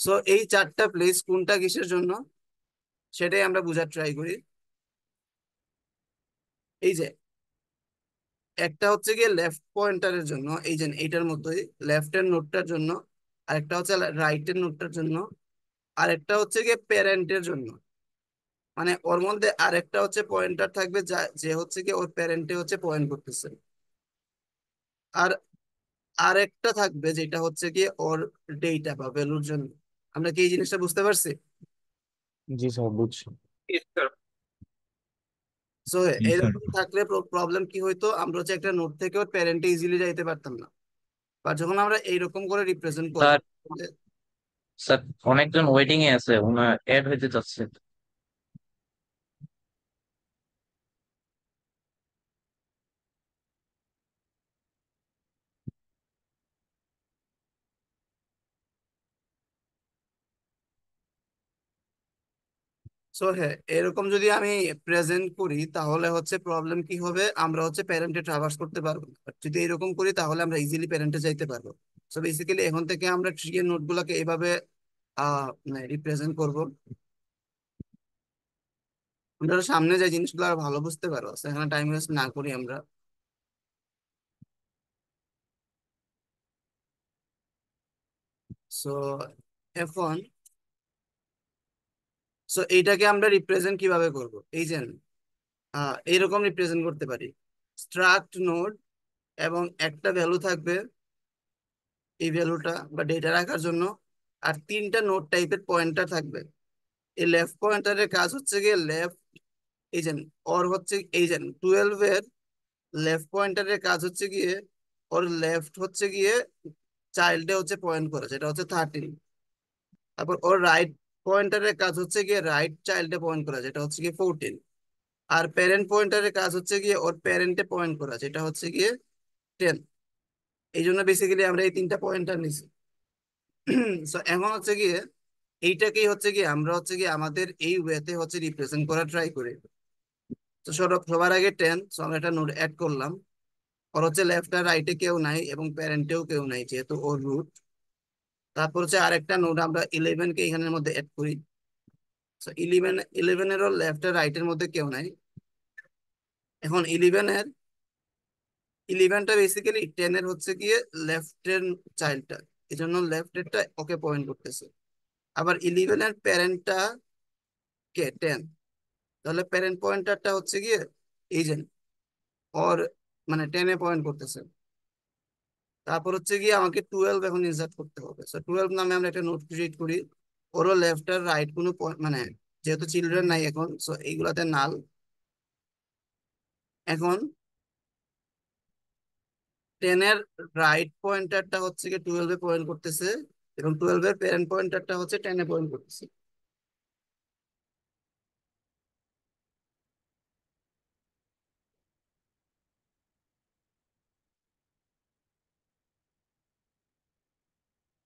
So এই চারটা place কোনটা কিসের জন্য সেটাই আমরা বোঝার ট্রাই করি। এই যে একটা হচ্ছে গিয়ে লেফট পয়েন্টারের জন্য, এই যে এইটার মতোই লেফট এর নোটটার জন্য, আরেকটা হচ্ছে রাইট এর নোটটার জন্য, আরেকটা হচ্ছে গিয়ে প্যারেন্টের জন্য। মানে ওর মধ্যে আরেকটা হচ্ছে পয়েন্টার থাকবে যা যে হচ্ছে গিয়ে ওর প্যারেন্টে হচ্ছে পয়েন্ট করতেছে, আর আরেকটা থাকবে যেটা হচ্ছে গিয়ে ওর ডেটা বা ভ্যালুর জন্য। আমরা কি এই জিনিসটা বুঝতে পারছি? জি স্যার, বুঝছি। সো জি স্যার। এরকম থাকলে প্রবলেম কি হইতো, আমরা হচ্ছে একটা নোট থেকে ওর প্যারেন্টে ইজিলি যাইতে পারতাম না। বা যখন আমরা এইরকম করে রিপ্রেজেন্ট করবো, স্যার, স্যার, অনেকজন ওয়েটিং এ আছে, ওনার অ্যাড হইতে চাচ্ছে। সো হ্যাঁ, এরকম যদি আমি প্রেজেন্ট করি তাহলে হচ্ছে প্রবলেম কি হবে, আমরা হচ্ছে প্যারেন্টে ট্রাভার্স করতে পারবো না। But যদি এরকম করি তাহলে আমরা ইজিলি প্যারেন্টে যাইতে পারবো। সো বেসিক্যালি এখন থেকে আমরা ট্রি এর নোট গুলাকে এইভাবে মানে রিপ্রেজেন্ট করবো। আমরা আরো সামনে যে জিনিসগুলো আরো ভালো বুঝতে পারবো, So এখানে টাইম ওয়েস্ট না করি আমরা। সো এখন এইটাকে আমরা রিপ্রেজেন্ট কিভাবে করব, এই যে এইরকম রিপ্রেজেন্ট করতে পারি। স্ট্রাক্ট নোড, এবং একটা ভ্যালু থাকবে এই ভ্যালুটা বা ডেটা রাখার জন্য, আর তিনটা নোড টাইপের পয়েন্টার থাকবে। এই লেফট পয়েন্টারের কাজ হচ্ছে গিয়ে লেফট, এই যে ওর হচ্ছে এই যে 12 এর লেফট পয়েন্টারের কাজ হচ্ছে গিয়ে ওর লেফট হচ্ছে গিয়ে চাইল্ডে হচ্ছে পয়েন্ট করে, যেটা হচ্ছে 13। তারপর ওর রাইট পয়েন্টারের কাজ হচ্ছে গিয়ে রাইট চাইল্ডে পয়েন্ট করা, যেটা হচ্ছে গিয়ে 14। আর প্যারেন্ট পয়েন্টারের কাজ হচ্ছে গিয়ে ওর প্যারেন্টে পয়েন্ট করা, যেটা হচ্ছে গিয়ে 10। এই জন্য বেসিক্যালি আমরা এই তিনটা পয়েন্টার নিছি। সো এখন হচ্ছে গিয়ে এইটাকেই হচ্ছে গিয়ে আমরা হচ্ছে গিয়ে আমাদের এই ওয়েতে হচ্ছে রিপ্রেজেন্ট করা ট্রাই করি। তো সবার আগে 10, সো আমরা একটা নোড অ্যাড করলাম। ওর হচ্ছে লেফট আর রাইটে কেউ নাই এবং প্যারেন্টেও কেউ নাই যেহেতু ওর রুট। তারপর হচ্ছে আরেকটা নোড আমরা 11 কে এখানের মধ্যে অ্যাড করি। সো 11 এরও লেফট আর রাইটের মধ্যে কেউ নাই। এখন 11টা বেসিক্যালি 10 এর হচ্ছে গিয়ে লেফটের চাইল্ডটা, এই জন্য লেফটেরটা ওকে পয়েন্ট করতেছে। আবার 11 এর প্যারেন্টটা কে 10, তাহলে প্যারেন্ট পয়েন্টারটা হচ্ছে গিয়ে এই যে ওর মানে 10-এ পয়েন্ট করতেছে। তারপর হচ্ছে গিয়ে আমাকে 12 এখন ইনসার্ট করতে হবে। সো 12 নামে আমরা একটা নোট ক্রিয়েট করি। ওরও লেফট আর রাইট কোনো মানে যেহেতু চিলড্রেন নাই এখন, সো এইগুলাতে নাল। এখন 10-এর রাইট পয়েন্টারটা হচ্ছে গিয়ে 12-এ পয়েন্ট করতেছে, এবং 12-এর প্যারেন্ট পয়েন্টারটা হচ্ছে 10-এ পয়েন্ট করতেছে।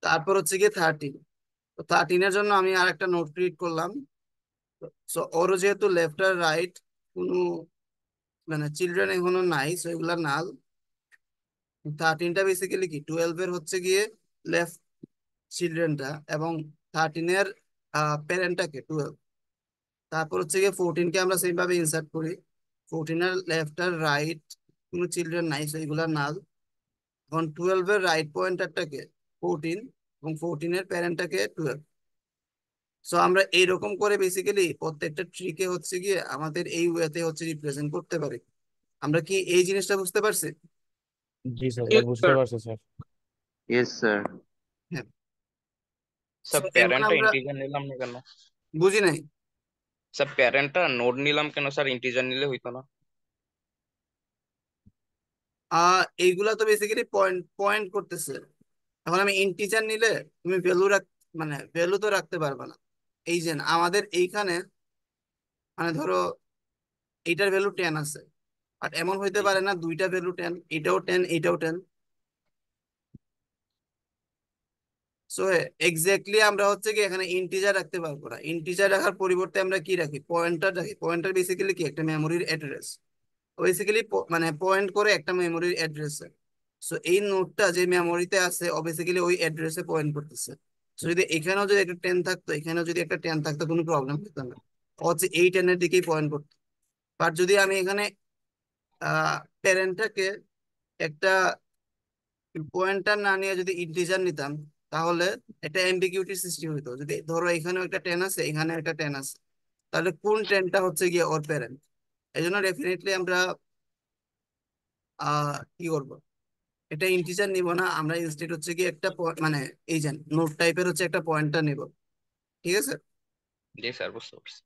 তারপর হচ্ছে গিয়ে 13। তো 13-এর জন্য আমি আর একটা নোট ক্রিয়েট করলাম। সো ওরও যেহেতু লেফট আর রাইট কোনো মানে চিলড্রেন এখনো নাই, সো এগুলা নাল। 13টা বেসিক্যালি কি 12-এর হচ্ছে গিয়ে লেফট চিলড্রেনটা, এবং 13-এর প্যারেন্টটাকে 12। তারপর হচ্ছে গিয়ে 14-কে আমরা সেম ভাবে ইনসার্ট করি। 14-এর লেফট আর রাইট কোনো চিলড্রেন নাই, সো এগুলা নাল। এখন 12-এর রাইট পয়েন্টারটাকে 14, এবং 14-এর প্যারেন্টটাকে 12। সো আমরা এইরকম করে বেসিক্যালি প্রত্যেকটা ট্রিকে হচ্ছে গিয়ে আমাদের এই ওয়েতে হচ্ছে রিপ্রেজেন্ট করতে পারি। আমরা কি এই জিনিসটা বুঝতে পারছি? জি স্যার, স্যার Yes, বুঝতে sir. পারছি স্যার। Yes sir. হ্যাঁ। স্যার সো এখন প্যারেন্টটা আমরা ইন্টিজার নিলাম না কেন? বুঝি নাই। স্যার প্যারেন্টটা নোড নিলাম কেন স্যার? ইন্টিজার নিলে হইতো না? এইগুলা তো বেসিক্যালি পয়েন্ট পয়েন্ট করতেছে। এখন আমি ইন্টিজার নিলে তুমি ভ্যালু মানে ভ্যালু তো রাখতে পারবে না। এই যে আমাদের এইখানে মানে ধরো এইটার ভ্যালু 10 আছে, বাট এমন হইতে পারে না দুইটা ভ্যালু 10, এটাও 10 এটাও 10। সো এক্স্যাক্টলি আমরা হচ্ছে কি এখানে ইন্টিজার রাখতে পারবো না। ইন্টিজার রাখার পরিবর্তে আমরা কি রাখি, পয়েন্টার রাখি। পয়েন্টার বেসিক্যালি কি একটা মেমোরির অ্যাড্রেস, বেসিক্যালি মানে পয়েন্ট করে একটা মেমোরির অ্যাড্রেসে। সো এই নোটটা যে মেমোরিতে আছে ও বেসিক্যালি ওই অ্যাড্রেসে পয়েন্ট করতেছে। যদি এখানেও যদি একটা 10 থাকতো, এখানেও যদি একটা 10 থাকতো, কোনো প্রবলেম হতো না, হচ্ছে এই 10-এর দিকেই পয়েন্ট করতো। বাট যদি আমি এখানে প্যারেন্টটাকে একটা পয়েন্টার না নিয়ে যদি ইন্টিজার নিতাম, তাহলে একটা অ্যাম্বিগুইটির সৃষ্টি হতো। যদি ধরো এখানেও একটা 10 আছে, এখানে একটা 10 আছে, তাহলে কোন 10টা হচ্ছে গিয়ে ওর প্যারেন্ট? এই জন্য ডেফিনেটলি আমরা কি করব, এটা ইন্টিজার নিব না, আমরা ইনস্টেড হচ্ছে গিয়ে একটা মানে এই যে নোট টাইপের হচ্ছে একটা পয়েন্টার নিব। ঠিক আছে। জি স্যার, বুঝতে পারছি।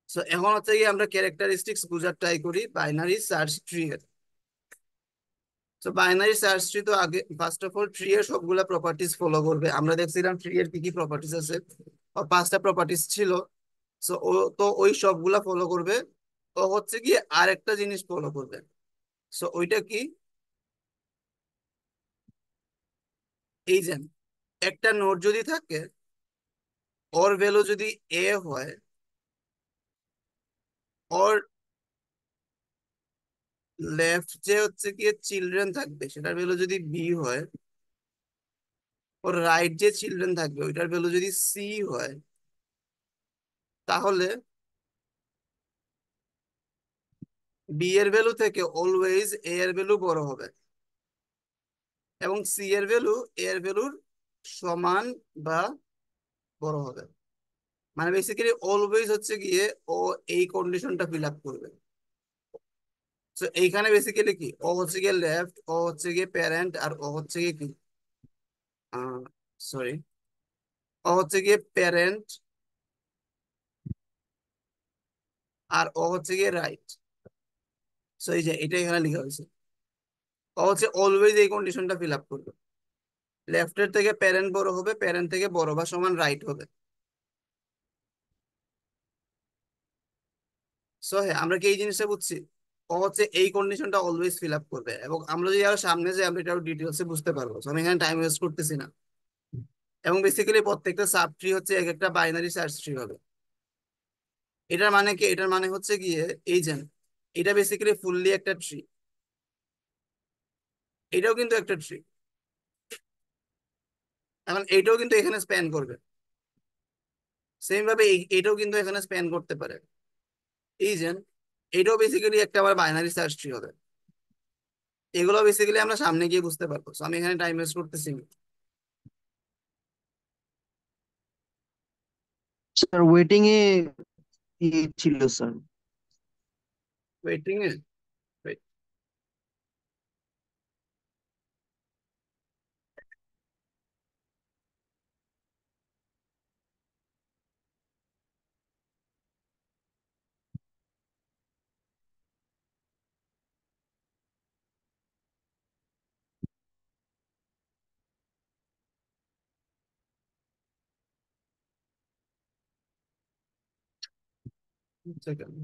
সো এখন হচ্ছে গিয়ে আমরা ক্যারেক্টারিস্টিক্স বোঝার ট্রাই করি বাইনারি সার্চ ট্রি এর। তো বাইনারি সার্চ ট্রি তো আগে ফার্স্ট অফ অল ট্রি এর সবগুলা প্রপার্টিজ ফলো করবে। আমরা দেখছিলাম ট্রি এর কি কি প্রপার্টিজ আছে, ও 5টা প্রপার্টিজ ছিল। সো ও তো ওই সবগুলা ফলো করবে। ও হচ্ছে গিয়ে আরেকটা জিনিস ফলো করবে। সো ওইটা কি, এই যে একটা নোড যদি থাকে, ওর ভ্যালু যদি এ হয়, ওর লেফট যে হচ্ছে গিয়ে চিলড্রেন থাকবে সেটার ভ্যালু যদি বি হয়, ওর রাইট যে চিলড্রেন থাকবে ওইটার ভ্যালু যদি সি হয়, তাহলে বি এর ভ্যালু থেকে অলওয়েজ এ এর ভ্যালু বড় হবে, এবং সি এর ভ্যালু এ এর ভ্যালুর সমান বা বড় হবে। মানে বেসিক্যালি অলওয়েজ হচ্ছে গিয়ে ও এই কন্ডিশনটা ফিল আপ করবে। তো এইখানে বেসিক্যালি কি, ও হচ্ছে গিয়ে লেফট, ও হচ্ছে গিয়ে প্যারেন্ট, আর ও হচ্ছে গিয়ে কি, সরি, ও হচ্ছে গিয়ে প্যারেন্ট, আর ও হচ্ছে গিয়ে রাইট। সো এই যে এটা এখানে লেখা হয়েছে, ও হচ্ছে অলওয়েজ এই কন্ডিশনটা ফিল আপ করবে। লেফটের থেকে প্যারেন্ট বড় হবে, প্যারেন্ট থেকে বড় বা সমান রাইট হবে। সো হ্যাঁ, আমরা কি এই জিনিসটা বুঝছি? ও হচ্ছে এই কন্ডিশনটা অলওয়েজ ফিল আপ করবে, এবং আমরা যদি আরো সামনে যাই আমরা এটা ডিটেলসে বুঝতে পারবো। So আমি এখানে টাইম ওয়েস্ট করতেছি না। এবং বেসিক্যালি প্রত্যেকটা সাব ট্রি হচ্ছে এক একটা বাইনারি সার্চ ট্রি হবে। এটার মানে কি, এটার মানে হচ্ছে গিয়ে এই যে এটা বেসিক্যালি ফুললি একটা ট্রি, এটাও কিন্তু একটা ট্রি। এখন এইটাও কিন্তু এখানে স্প্যান করবে, সেম ভাবে এটাও কিন্তু এখানে স্প্যান করতে পারে। এই যে এটাও বেসিক্যালি একটা আবার বাইনারি সার্চ ট্রি হবে। এগুলো বেসিক্যালি আমরা সামনে গিয়ে বুঝতে পারবো। So আমি এখানে টাইম ওয়েস্ট করতেছি না। স্যার ওয়েটিং এ কি ছিল স্যার? ওয়েটিং এ, wait, one second.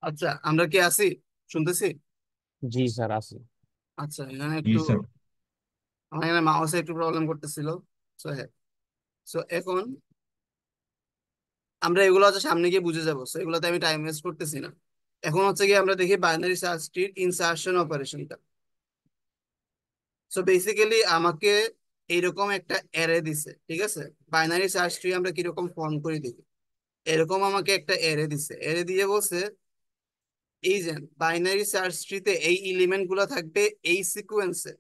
আচ্ছা, আমরা কি আছি, শুনতেছি? জি স্যার আছে। আচ্ছা, এখানে জি একটু স্যার। আমার এখানে মাউসে একটু প্রবলেম করতেছিল। সো হ্যাঁ, সো এখন আমরা এগুলো হচ্ছে সামনে গিয়ে বুঝে যাবো। সো এগুলোতে আমি টাইম ওয়েস্ট করতেছি না। এখন হচ্ছে গিয়ে আমরা দেখি বাইনারি সার্চ ট্রির ইনসার্শন অপারেশনটা। সো বেসিক্যালি আমাকে এইরকম একটা অ্যারে দিছে, ঠিক আছে? বাইনারি সার্চ ট্রি আমরা কিরকম ফর্ম করে দেখি, এরকম আমাকে একটা অ্যারে দিছে, অ্যারে দিয়ে বলছে এই যে বাইনারি সার্চ ট্রিতে এই এলিমেন্ট গুলো থাকবে এই সিকোয়েন্সে।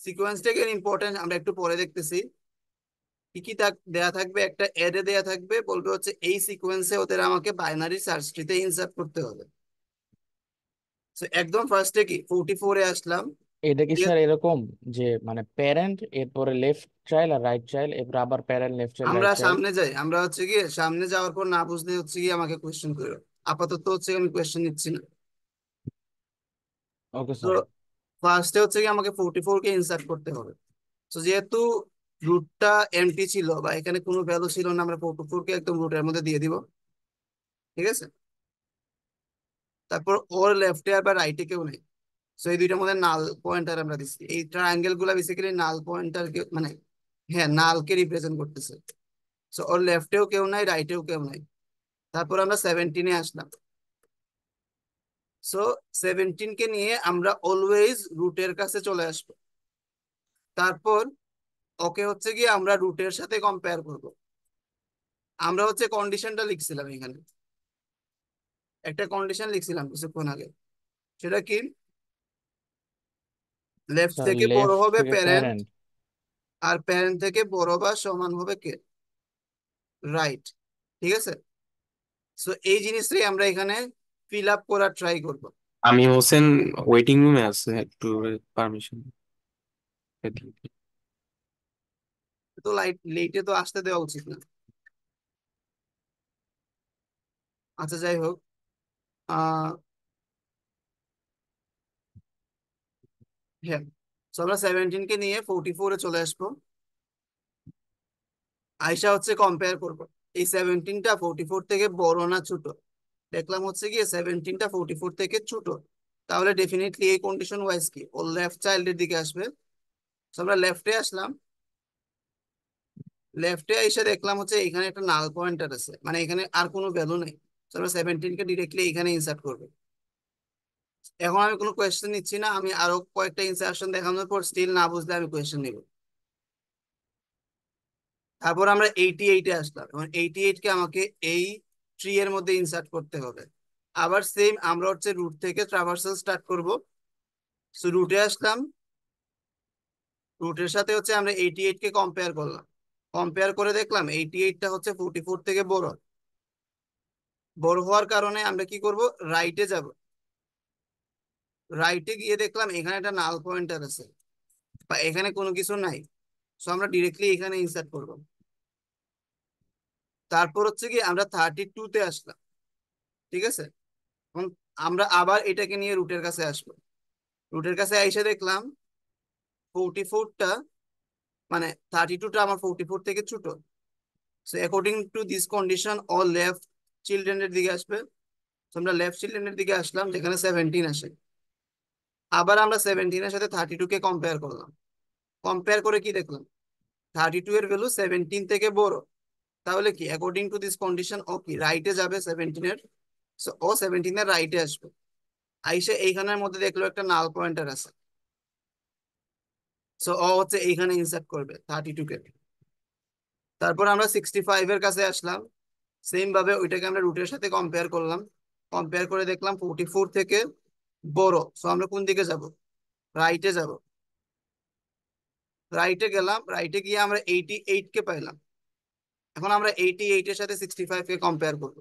সিকোয়েন্সটাকে ইম্পর্টেন্ট আমরা একটু পরে দেখতেছি। কি কি দেয়া থাকবে, একটা অ্যারে দেয়া থাকবে, বলবে হচ্ছে এই সিকোয়েন্সে ওদের আমাকে বাইনারি সার্চ ট্রিতে ইনসার্ট করতে হবে। তো একদম ফার্স্টে কি 44-এ আসলাম, এটা কি ঠিক স্যার আছে? এরকম যে মানে প্যারেন্ট এরপরে লেফট চাইল্ড আর রাইট চাইল্ড এরপর আবার প্যারেন্ট লেফট চাইল্ড আমরা রাইট চাইল্ড? সামনে যাই, আমরা হচ্ছে গিয়ে সামনে যাওয়ার পর না বুঝলে হচ্ছে গিয়ে আমাকে কোয়েশ্চেন করো। আপাতত হচ্ছে গিয়ে আমি কোয়েশ্চেন নিচ্ছি না। ওকে তো স্যার। ফার্স্টে হচ্ছে গিয়ে আমাকে 44 কে ইনসার্ট করতে হবে। তো যেহেতু রুটটা এমটি ছিল বা এখানে কোনো ভ্যালু ছিল না, আমরা 44 কে একদম রুটের মধ্যে দিয়ে দিব। ঠিক আছে? তারপর ওর লেফটে আর বা রাইটে কেউ নেই। সো এই দুইটার মধ্যে নাল পয়েন্টার আমরা দিচ্ছি। এই ট্রায়াঙ্গেল গুলা বেসিক্যালি নাল পয়েন্টার কে মানে, হ্যাঁ, নালকে রিপ্রেজেন্ট করতেছে। সো ওর লেফটেও কেউ নাই, রাইটেও কেউ নাই। তারপর আমরা 17-এ আসলাম। সো 17 কে নিয়ে আমরা অলওয়েজ রুটের কাছে চলে আসবো। তারপর ওকে হচ্ছে গিয়ে আমরা রুটের সাথে কম্পেয়ার করব। আমরা হচ্ছে কন্ডিশনটা লিখছিলাম এখানে, একটা কন্ডিশন লিখছিলাম কিছুক্ষণ আগে। সেটা কি? লেফট স্যার থেকে বড় লেফট হবে থেকে প্যারেন্ট, প্যারেন্ট। আর প্যারেন্ট থেকে বড় বা সমান হবে কে? রাইট। ঠিক আছে? সো এই জিনিসটাই আমরা এখানে ফিল আপ করার ট্রাই করব। আমি হোসেন ওয়েটিং রুমে আছে, একটু পারমিশন। তো লাইট লেটে তো আসতে দেওয়া উচিত না। আচ্ছা, যাই হোক। আহ হ্যাঁ, তো আমরা 17 কে নিয়ে 44-এ চলে আসবো। আইসা হচ্ছে কম্পেয়ার করব এই 17টা 44 থেকে বড় না ছোট। দেখলাম হচ্ছে গিয়ে 17টা 44 থেকে ছোট। তাহলে ডেফিনেটলি এই কন্ডিশন ওয়াইজ কি ও লেফট চাইল্ডের দিকে আসবে। তো আমরা লেফটে আসলাম। লেফটে এসে দেখলাম হচ্ছে এখানে একটা নাল পয়েন্টার আছে, মানে এখানে আর কোনো ভ্যালু নেই। তো আমরা 17 কে ডিরেক্টলি এখানে ইনসার্ট করবো। এখন আমি কোনো কোয়েশ্চেন নিচ্ছি না, আমি আরো কয়েকটা ইনসার্শন দেখানোর পর স্টিল না বুঝলে আমি কোয়েশ্চেন নিব। তারপর আমরা 88-এ আসলাম, এবং 88 কে আমাকে এই ট্রি এর মধ্যে ইনসার্ট করতে হবে। আবার সেম আমরা হচ্ছে রুট থেকে ট্রাভার্সাল স্টার্ট করব। সো রুটে আসলাম। রুটের সাথে হচ্ছে আমরা 88 কে কম্পেয়ার করলাম। কম্পেয়ার করে দেখলাম 88টা হচ্ছে 44 থেকে বড়। বড় হওয়ার কারণে আমরা কি করব? রাইটে যাব। রাইটে গিয়ে দেখলাম এখানে একটা নাল পয়েন্টার আছে, বা এখানে কোনো কিছু নাই। সো আমরা ডিরেক্টলি এখানে ইনসার্ট করব। তারপর হচ্ছে কি আমরা 32-তে আসলাম। ঠিক আছে? এখন আমরা আবার এটাকে নিয়ে রুটের কাছে আসবো। রুটের কাছে এসে দেখলাম 44টা মানে 32টা আমার 44 থেকে ছোট। So according to this condition all left চিলড্রেনের দিকে আসবে। তো আমরা লেফট চিলড্রেনের দিকে আসলাম যেখানে 17 আসে। আবার আমরা 17-এর সাথে 32-কে কম্পেয়ার করলাম। কম্পেয়ার করে কি দেখলাম? 32 এর ভ্যালু 17 থেকে বড়। তাহলে কি অ্যাকর্ডিং টু দিস কন্ডিশন ও কি রাইটে যাবে 17-এর। সো ও 17-এর রাইটে আসবে। আইসে এইখানের মধ্যে দেখলো একটা নাল পয়েন্টার আছে। সো ও হচ্ছে এইখানে ইনসার্ট করবে 32-কে। তারপর আমরা 65-এর কাছে আসলাম। সেম ভাবে ওইটাকে আমরা রুটের সাথে কম্পেয়ার করলাম। কম্পেয়ার করে দেখলাম 44 থেকে বড়। সো আমরা কোন দিকে যাব? রাইটে যাব। রাইটে গেলাম, রাইটে গিয়ে আমরা 88-কে পাইলাম। এখন আমরা 88-এর সাথে 65-কে কম্পেয়ার করব।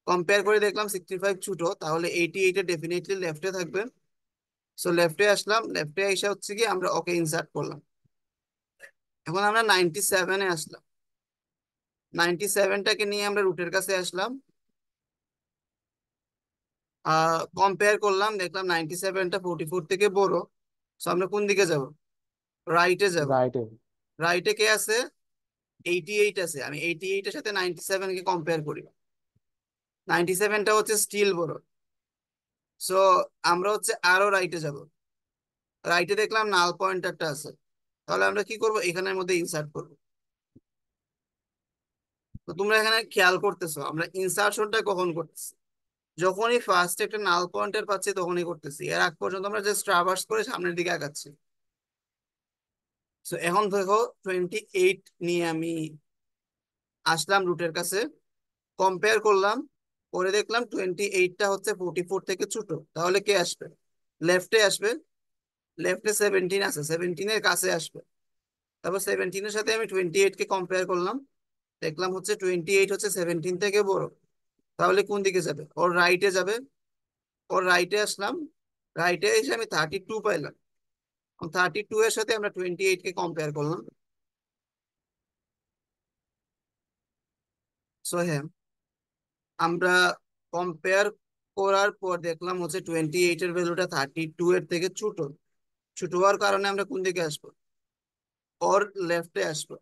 কম্পেয়ার করে দেখলাম 65 ছোট, তাহলে 88-এ ডেফিনেটলি লেফটে থাকবে। সো লেফটে আসলাম, লেফটে এসে হচ্ছে কি আমরা ওকে ইনসার্ট করলাম। এখন আমরা 97-এ আসলাম। 97টাকে নিয়ে আমরা রুটের কাছে আসলাম। কম্পেয়ার করলাম, দেখলাম 97টা 44 থেকে বড়। সো আমরা কোন দিকে যাব? রাইটে যাব। রাইটে। রাইটে কে আছে? 88 আছে। আমি 88-এর সাথে 97-কে কম্পেয়ার করি। 97টা হচ্ছে স্টিল বড়। সো আমরা হচ্ছে আরো রাইটে যাব। রাইটে দেখলাম নাল পয়েন্টারটা আছে। তাহলে আমরা কি করব? এখানের মধ্যে ইনসার্ট করব। তো তোমরা এখানে খেয়াল করতেছো আমরা ইনসার্শনটা কখন করতেছি? যখনই ফার্স্ট একটা নাল পয়েন্টার পাচ্ছি তখনই করতেছি। এর আগ পর্যন্ত আমরা জাস্ট ট্রাভার্স করে সামনের দিকে আগাচ্ছি। সো এখন দেখো 28 নিয়ে আমি আসলাম রুটের কাছে। কম্পেয়ার করলাম, করে দেখলাম 28টা হচ্ছে 44 থেকে ছোট। তাহলে কে আসবে? লেফটে আসবে। লেফটে 17 আছে, 17-এর কাছে আসবে। তারপর 17-এর সাথে আমি 28-কে কম্পেয়ার করলাম। দেখলাম হচ্ছে 28 হচ্ছে 17 থেকে বড়। তাহলে কোন দিকে যাবে? ওর রাইটে যাবে। ওর রাইটে আসলাম। রাইটে এসে আমি 32 পাইলাম। 32 এর সাথে আমরা 28 কে কম্পেয়ার করলাম। সো হ্যাঁ, আমরা কম্পেয়ার করার পর দেখলাম হচ্ছে 28 এর ভ্যালুটা 32 এর থেকে ছোট। ছোট হওয়ার কারণে আমরা কোন দিকে আসবো? ওর লেফটে আসবো।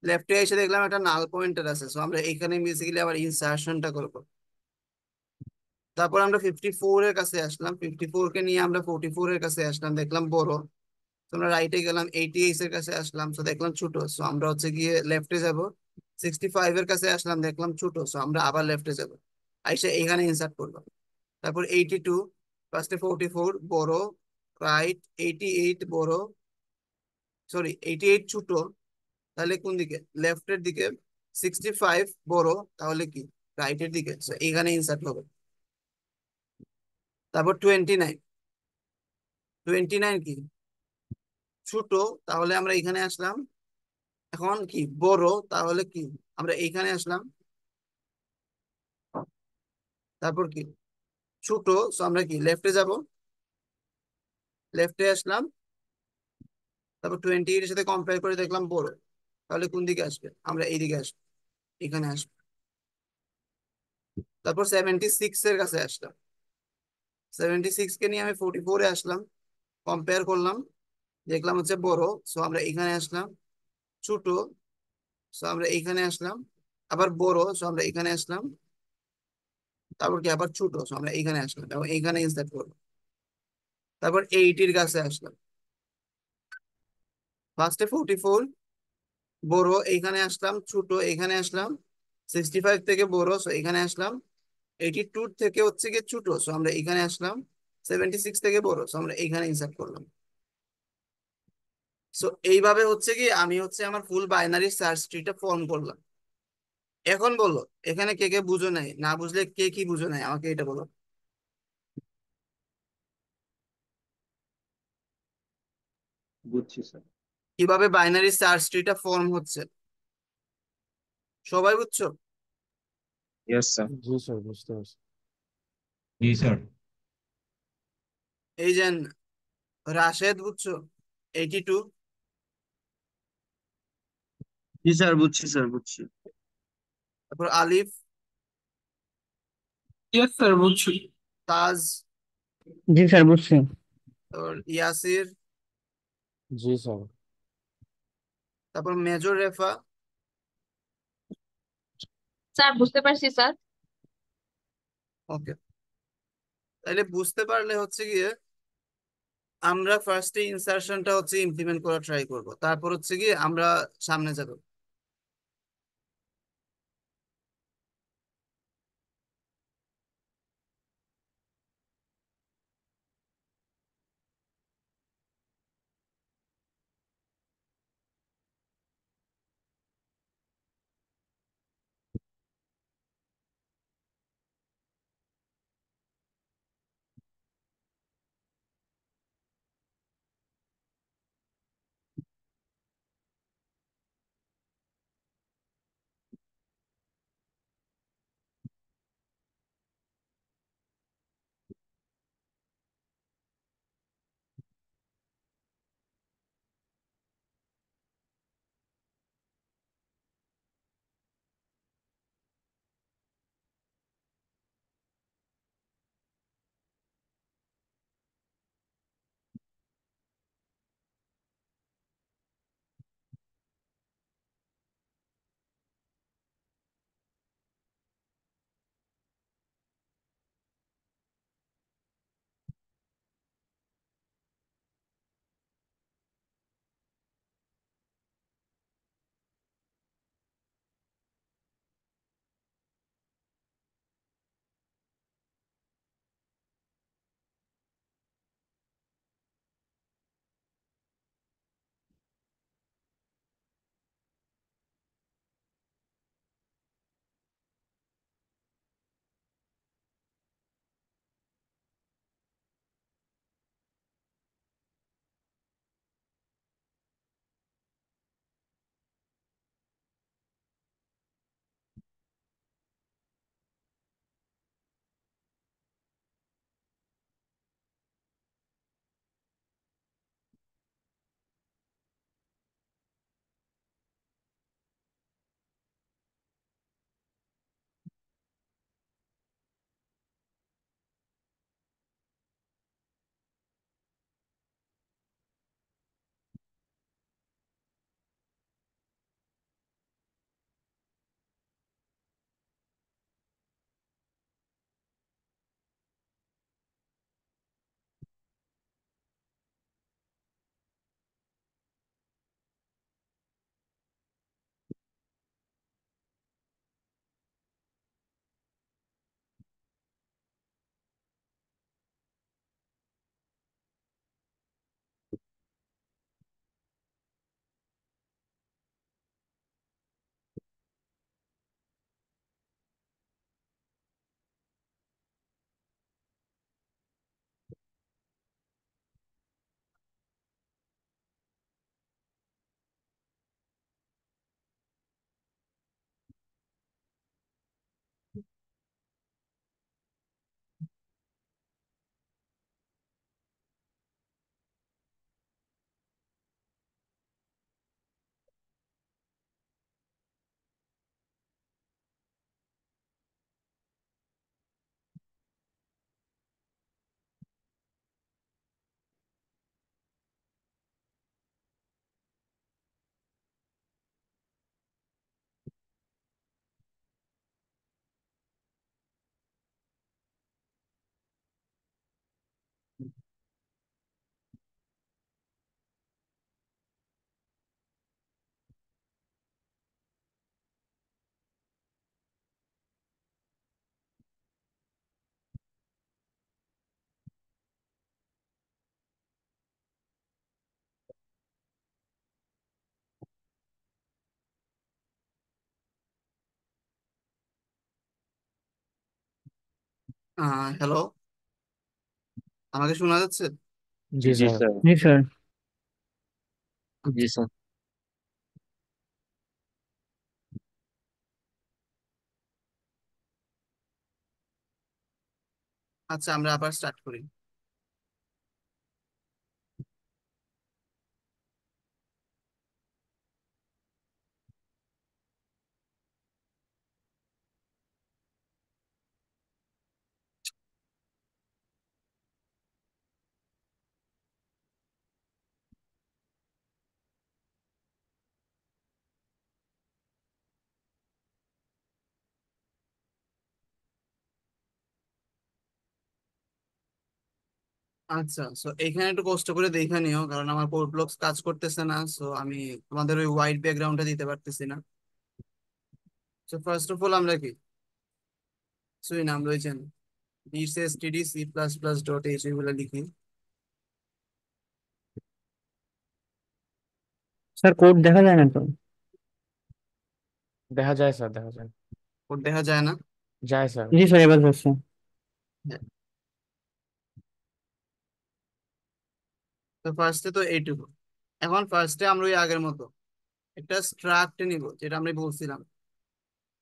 লেফটে এসে দেখলাম একটা নাল পয়েন্টার আছে, সো আমরা এখানে বেসিক্যালি আবার ইনসার্শনটা করবো। তারপর আমরা 54 এর কাছে আসলাম, 54 কে নিয়ে আমরা 44 এর কাছে আসলাম, দেখলাম বড়। তো আমরা রাইটে গেলাম, 88 এর কাছে আসলাম, তো দেখলাম ছোট, সো আমরা হচ্ছে গিয়ে লেফটে যাব। 65 এর কাছে আসলাম, দেখলাম ছোট, সো আমরা আবার লেফটে যাব, আইসা এখানে ইনসার্ট করলাম। তারপর 82, ফার্স্টে 44 বড়, রাইট 88 বড়, সরি 88 ছোট, তাহলে কোন দিকে? লেফটের দিকে। 65 বড়, তাহলে কি? রাইটের দিকে, সো এখানে ইনসার্ট হবে। তারপর 29, 29 কি? ছোট, তাহলে আমরা এখানে আসলাম। এখন কি? বড়, তাহলে কি? আমরা এইখানে আসলাম। তারপর কি? ছোট, সো আমরা কি লেফটে যাব, লেফটে আসলাম। তারপর 28 এর সাথে কম্পেয়ার করে দেখলাম বড়, তাহলে কোন দিকে আসবে? আমরা এইদিকে আসবো, এখানে আসবো। তারপর 76 এর কাছে আসলাম, 76 কে নিয়ে আমি 44 এ আসলাম, কম্পেয়ার করলাম, দেখলাম হচ্ছে বড়, সো আমরা এখানে আসলাম। ছোট, সো আমরা এখানে আসলাম। আবার বড়, সো আমরা এখানে আসলাম। তারপর কি? আবার ছোট, সো আমরা এখানে আসলাম এবং এখানে ইনসার্ট করবো। তারপর 80 এর কাছে আসলাম, ফার্স্টে 44 বড়, এইখানে আসলাম। ছোট, এখানে আসলাম। 65 থেকে বড়, সো এখানে আসলাম। 82 থেকে হচ্ছে গিয়ে ছোট, সো আমরা এখানে আসলাম। 76 থেকে বড়, সো আমরা এখানে ইনসার্ট করলাম। সো এইভাবে হচ্ছে কি আমি হচ্ছে আমার ফুল বাইনারি সার্চ ট্রিটা ফর্ম করলাম। এখন বলো, এখানে কে কে বুঝো নাই? না বুঝলে কে কি বুঝো নাই আমাকে এটা বলো। বুঝছি স্যার। কিভাবে বাইনারি সার্চ ট্রিটা ফর্ম হচ্ছে সবাই বুঝছো? Yes, sir. জি স্যার, বুঝতে পারছি। জি স্যার। এই যে রাশেদ বুঝছো? 82। জি স্যার, বুঝছি স্যার, বুঝছি। তারপর আলিফ, Yes, sir. বুঝছি। তাজ, জি স্যার, বুঝছি। তারপর ইয়াসির, জি স্যার। তারপর মেজর রেফা। স্যার বুঝতে পারছি স্যার। ওকে, তাহলে বুঝতে পারলে হচ্ছে গিয়ে আমরা ফার্স্টে ইনসারশনটা হচ্ছে ইমপ্লিমেন্ট করা ট্রাই করব, তারপর হচ্ছে গিয়ে আমরা সামনে যাব। হ্যালো, আমাকে শোনা যাচ্ছে? জি জি স্যার। স্যার। জি স্যার। জি স্যার। আচ্ছা, আমরা আবার স্টার্ট করি। আচ্ছা, সো এখানে একটু কষ্ট করে দেখে নিও, কারণ আমার কোড ব্লকস কাজ করতেছে না। সো আমি তোমাদের ওই হোয়াইট ব্যাকগ্রাউন্ডটা দিতে পারতেছি না। সো ফার্স্ট অফ অল আমরা কি সুই নাম রয়েছেন std c++.h এগুলো লিখি। স্যার কোড দেখা যায় না তো। দেখা যায় স্যার, দেখা যায়। কোড দেখা যায় না? যায় স্যার। জি স্যার, এবার যাচ্ছে। হ্যাঁ। তো ফার্স্টে তো এইটুকু। এখন ফার্স্টে আমরা ওই আগের মতো একটা স্ট্রাক্ট নিব, যেটা আমরা বলছিলাম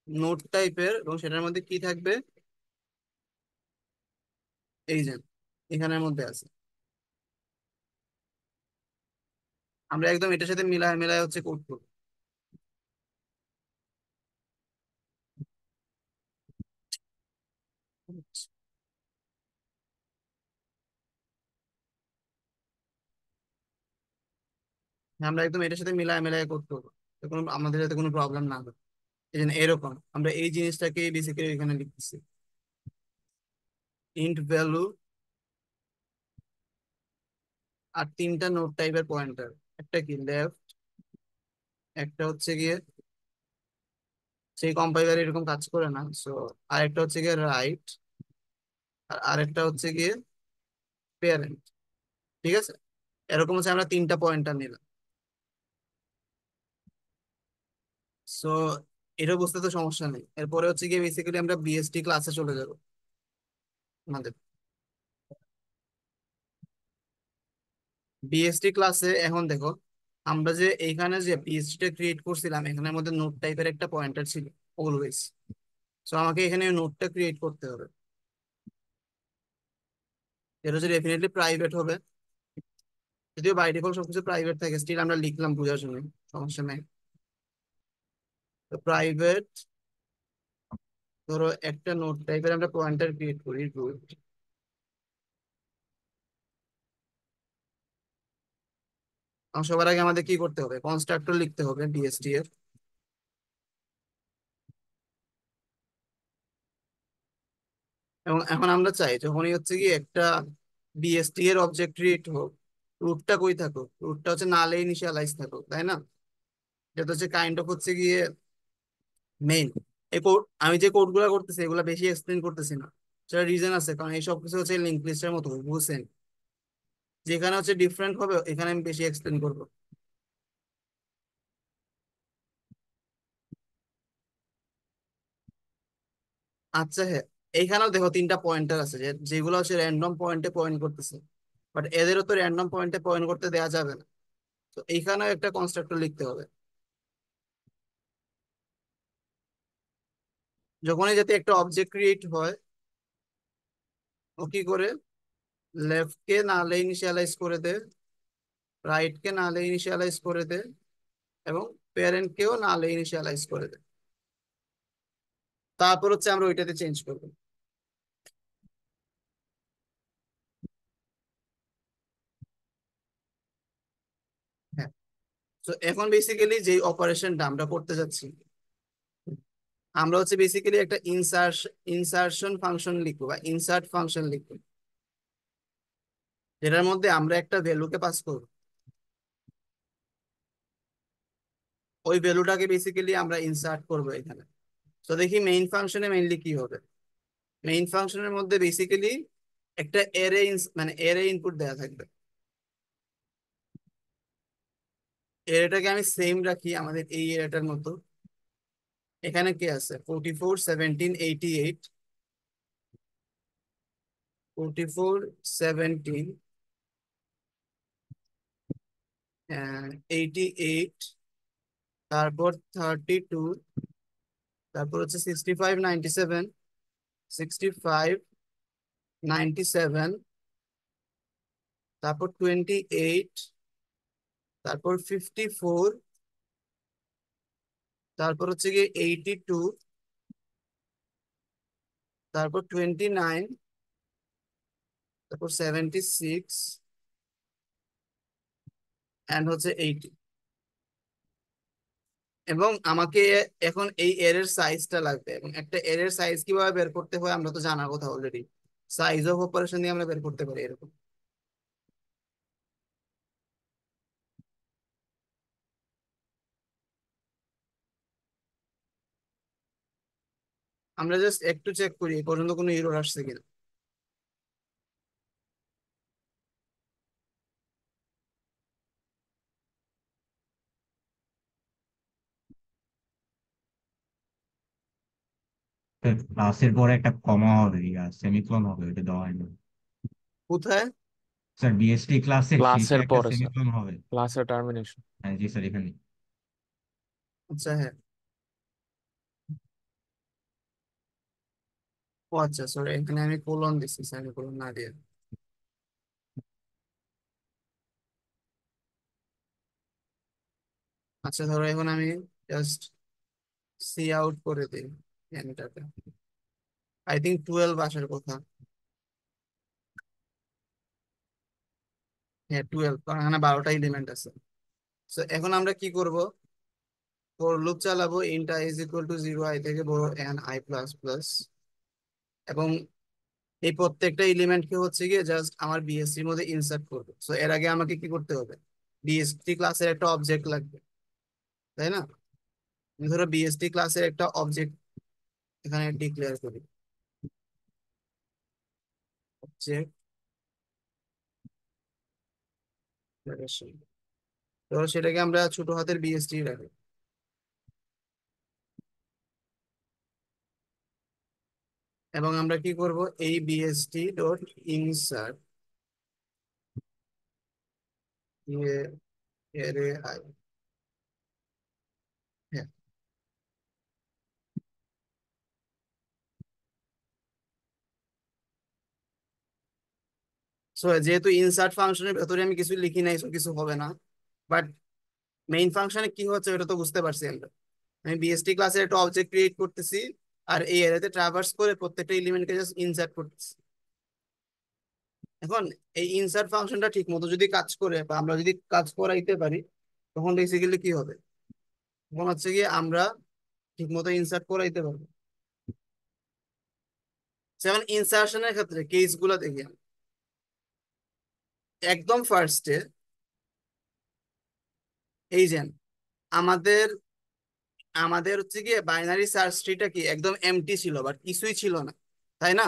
নোট টাইপের, এবং সেটার মধ্যে কি থাকবে, এই যে এখানের মধ্যে আছে। আমরা একদম এটার সাথে মিলায় মিলায় হচ্ছে কোড করবো। আমরা একদম এটার সাথে মিলায় মিলায় কোড করবো, তো কোনো আমাদের যাতে কোনো প্রবলেম না হয়। এই জন্য এরকম আমরা এই জিনিসটাকে বেসিক্যালি এখানে লিখতেছি, ইন্ট ভ্যালু আর তিনটা নোট টাইপের পয়েন্টার। একটা কি লেফট, একটা হচ্ছে গিয়ে সেই কম্পাইলার এরকম কাজ করে না, সো আরেকটা হচ্ছে গিয়ে রাইট, আর আরেকটা হচ্ছে গিয়ে প্যারেন্ট। ঠিক আছে, এরকম হচ্ছে আমরা তিনটা পয়েন্টার নিলাম। সো এটা বুঝতে তো সমস্যা নেই। এরপরে হচ্ছে গিয়ে বেসিক্যালি আমরা বিএসটি ক্লাসে চলে যাব আমাদের। বিএসটি ক্লাসে এখন দেখো, আমরা যে এইখানে যে বিএসটি টা ক্রিয়েট করছিলাম, এখানের মধ্যে নোট টাইপের একটা পয়েন্টার ছিল অলওয়েজ। সো আমাকে এখানে নোটটা ক্রিয়েট করতে হবে, এটা হচ্ছে ডেফিনেটলি প্রাইভেট হবে। যদিও বাই ডিফল্ট সবকিছু প্রাইভেট থাকে, স্টিল আমরা লিখলাম বোঝার জন্য, সমস্যা নেই। তো প্রাইভেট, ধরো একটা নোট টাইপের আমরা পয়েন্টার ক্রিয়েট করি root। আর সবার আগে আমাদের কি করতে হবে, কনস্ট্রাক্টর লিখতে হবে বিএসটি এর। এবং এখন আমরা চাই যখনই হচ্ছে কি একটা বিএসটি এর অবজেক্ট ক্রিয়েট হোক, রুটটা কই থাকুক, রুটটা হচ্ছে নালে ইনিশিয়ালাইজ থাকুক, তাই না? যেটা হচ্ছে কাইন্ড অফ হচ্ছে গিয়ে মেইন। এই কোড, আমি যে কোড গুলা করতেছি এগুলা বেশি এক্সপ্লেন করতেছি না, সেটা রিজন আছে, কারণ এই সব কিছু হচ্ছে লিঙ্ক লিস্টের মতো বুঝছেন, যেখানে হচ্ছে ডিফারেন্ট হবে এখানে আমি বেশি এক্সপ্লেন করবো। আচ্ছা হ্যাঁ, এইখানেও দেখো তিনটা পয়েন্টার আছে যেগুলো হচ্ছে র্যান্ডম পয়েন্টে পয়েন্ট করতেছে, বাট এদেরও তো র্যান্ডম পয়েন্টে পয়েন্ট করতে দেওয়া যাবে না। তো এইখানেও একটা কনস্ট্রাক্টর লিখতে হবে। যখনই যাতে একটা অবজেক্ট ক্রিয়েট হয়, ও কি করে, লেফট কে নালে ইনিশিয়ালাইজ করে দে, রাইট কে নালে ইনিশিয়ালাইজ করে দে, এবং প্যারেন্ট কেও নালে ইনিশিয়ালাইজ করে দে। তারপর হচ্ছে আমরা ওইটাতে চেঞ্জ করবো। হ্যাঁ, তো এখন বেসিক্যালি যে অপারেশনটা আমরা করতে যাচ্ছি, আমরা হচ্ছে বেসিক্যালি একটা ইনসারশন ফাংশন লিখবো বা ইনসার্ট ফাংশন লিখবো, যেটার মধ্যে আমরা একটা ভ্যালুকে পাস করবো। ওই ভ্যালুটাকে বেসিক্যালি আমরা ইনসার্ট করবো এখানে। তো দেখি মেইন ফাংশনে মেইনলি কি হবে। মেইন ফাংশনের মধ্যে বেসিক্যালি একটা এরে, মানে এরে ইনপুট দেওয়া থাকবে। এরেটাকে আমি সেম রাখি আমাদের এই এরেটার মতো। এখানে কি আছে, 44 17 88। 44 17 88, তারপর 32, তারপর হচ্ছে 65 97, 65 97, তারপর 28, তারপর 54, তারপর হচ্ছে গিয়ে 82, তারপর 29, তারপর 76 এন্ড হচ্ছে 80। এবং আমাকে এখন এই এর সাইজটা লাগবে, এবং একটা এর সাইজ কিভাবে বের করতে হয় আমরা তো জানার কথা অলরেডি। সাইজ অফ অপারেশন দিয়ে আমরা বের করতে পারি এরকম। আমরা জাস্ট একটু চেক করি এই পর্যন্ত কোনো এরর আসছে কিনা। ক্লাসের পরে একটা কমা হবে, সেমিকোলন হবে, ওটা দেওয়া হয়নি। কোথায়? স্যার বিএসটি ক্লাসের শেষে ক্লাসের একটা পরে স্যার, সেমিকোলন হবে। ক্লাসের টার্মিনেশন। হ্যাঁ জি স্যার, এখানে। আচ্ছা হ্যাঁ, ও আচ্ছা সরি, এখানে আমি কোলন দিচ্ছি, সেমিকোলন না দিয়ে। আচ্ছা ধরো এখন আমি জাস্ট সি আউট করে দিই এনটাকে। আই থিঙ্ক 12 আসার কথা। হ্যাঁ 12, কারণ এখানে 12টা এলিমেন্ট আছে। তো এখন আমরা কি করব, ফর লুপ চালাবো int i is equal two 0 i থেকে বড় n i প্লাস প্লাস, এবং এই প্রত্যেকটা এলিমেন্টকে হচ্ছে গিয়ে জাস্ট আমার বিএসসি এর মধ্যে ইনসার্ট করবে। সো এর আগে আমাকে কি করতে হবে, বিএসটি ক্লাসের একটা অবজেক্ট লাগবে, তাই না? আমি ধরো বিএসটি ক্লাসের একটা অবজেক্ট এখানে ডিক্লেয়ার করি, অবজেক্ট ধরো সেটাকে আমরা ছোট হাতের বিএসটি রাখি। এবং আমরা কি করব, এই বিএসটি ডট ইনসার্ট এরে আই। হ্যাঁ, সো যেহেতু ইনসার্ট ফাংশনের ভেতরে আমি কিছু লিখি নাই, so কিছু হবে না। বাট মেইন ফাংশনে কি হচ্ছে ওটা তো বুঝতে পারছি আমরা। আমি বিএসটি ক্লাসের একটা অবজেক্ট ক্রিয়েট করতেছি, আর এই এরিয়াতে ট্রাভার্স করে প্রত্যেকটা এলিমেন্টকে জাস্ট ইনসার্ট করতেছি। এখন এই ইনসার্ট ফাংশনটা ঠিক মতো যদি কাজ করে বা আমরা যদি কাজ করাইতে পারি, তখন বেসিক্যালি কি হবে, তখন হচ্ছে গিয়ে আমরা ঠিক মতো ইনসার্ট করাইতে পারবো। যেমন ইনসার্শনের ক্ষেত্রে কেস গুলা দেখি আমরা। একদম ফার্স্টে এই যে আমাদের আমাদের হচ্ছে গিয়ে বাইনারি সার্চ ট্রিটা কি একদম এমটি ছিল, বাট কিছুই ছিল না, তাই না?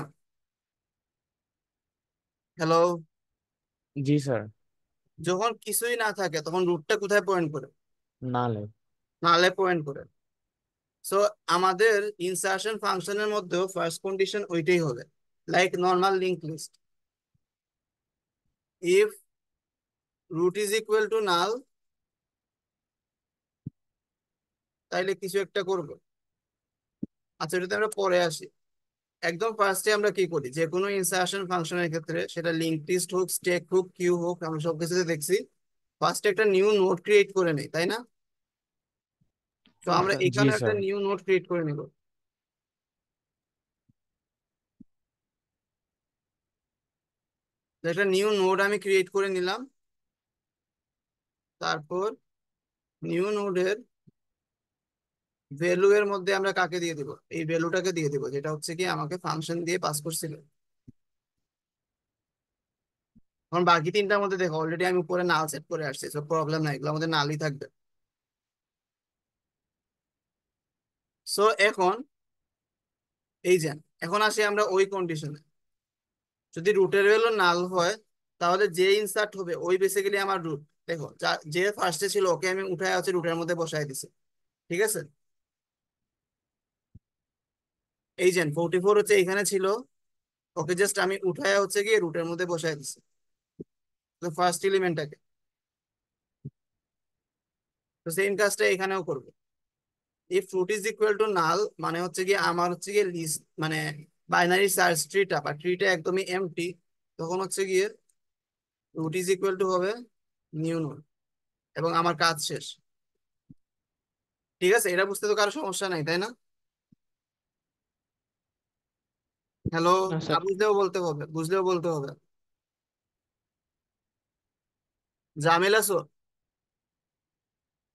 হ্যালো, জি স্যার। যখন কিছুই না থাকে তখন রুটটা কোথায় পয়েন্ট করে? নালে। নালে পয়েন্ট করে। সো আমাদের ইনসার্শন ফাংশনের মধ্যেও ফার্স্ট কন্ডিশন ওইটাই হবে, like normal link list. If root is equal to null, তাইলে কিছু একটা করব। আচ্ছা এটাতে আমরা পরে আসি। একদম ফার্স্টে আমরা কি করি, যে কোনো ইনসার্শন ফাংশনের ক্ষেত্রে সেটা লিংক লিস্ট হোক, স্ট্যাক হোক, কিউ হোক, আমরা সবকিছুতে দেখছি ফার্স্টে একটা নিউ নোড ক্রিয়েট করে নেই, তাই না? তো আমরা জি এখানে একটা স্যার। নিউ নোড ক্রিয়েট করে নিব। তো একটা নিউ নোড আমি ক্রিয়েট করে নিলাম। তারপর নিউ নোডের ভ্যালু এর মধ্যে আমরা কাকে দিয়ে দিব, এই ভ্যালুটাকে দিয়ে দিব, যেটা হচ্ছে কি আমাকে ফাংশন দিয়ে পাস করছিল। এখন বাকি তিনটার মধ্যে দেখো অলরেডি আমি উপরে নাল সেট করে আসছি, সো প্রবলেম নাই, এগুলো আমাদের নালই থাকবে। সো এখন এই যে এখন আসি আমরা ওই কন্ডিশনে, যদি রুটের ভ্যালু নাল হয় তাহলে যে ইনসার্ট হবে ওই বেসিক্যালি আমার রুট। দেখো যে ফার্স্টে ছিল ওকে আমি উঠায় হচ্ছে রুটের মধ্যে বসাই দিছি, ঠিক আছে? এই যে 44 হচ্ছে এখানে ছিল, ওকে জাস্ট আমি উঠায় হচ্ছে গিয়ে রুটের মধ্যে বসায় দিচ্ছি তো ফার্স্ট এলিমেন্টটাকে। তো সেম কাজটা এখানেও করবো। If root is equal to null মানে হচ্ছে গিয়ে আমার হচ্ছে গিয়ে লিস্ট মানে বাইনারি সার্চ ট্রিটা বা ট্রিটা একদমই এমটি, তখন হচ্ছে গিয়ে রুট ইজ ইকুয়াল টু হবে নিউ নোড এবং আমার কাজ শেষ। ঠিক আছে, এটা বুঝতে তো কারো সমস্যা নাই তাই না? হ্যালো, না না স্যার। বুঝলেও বলতে হবে, বুঝলেও বলতে হবে। জামিল আছো?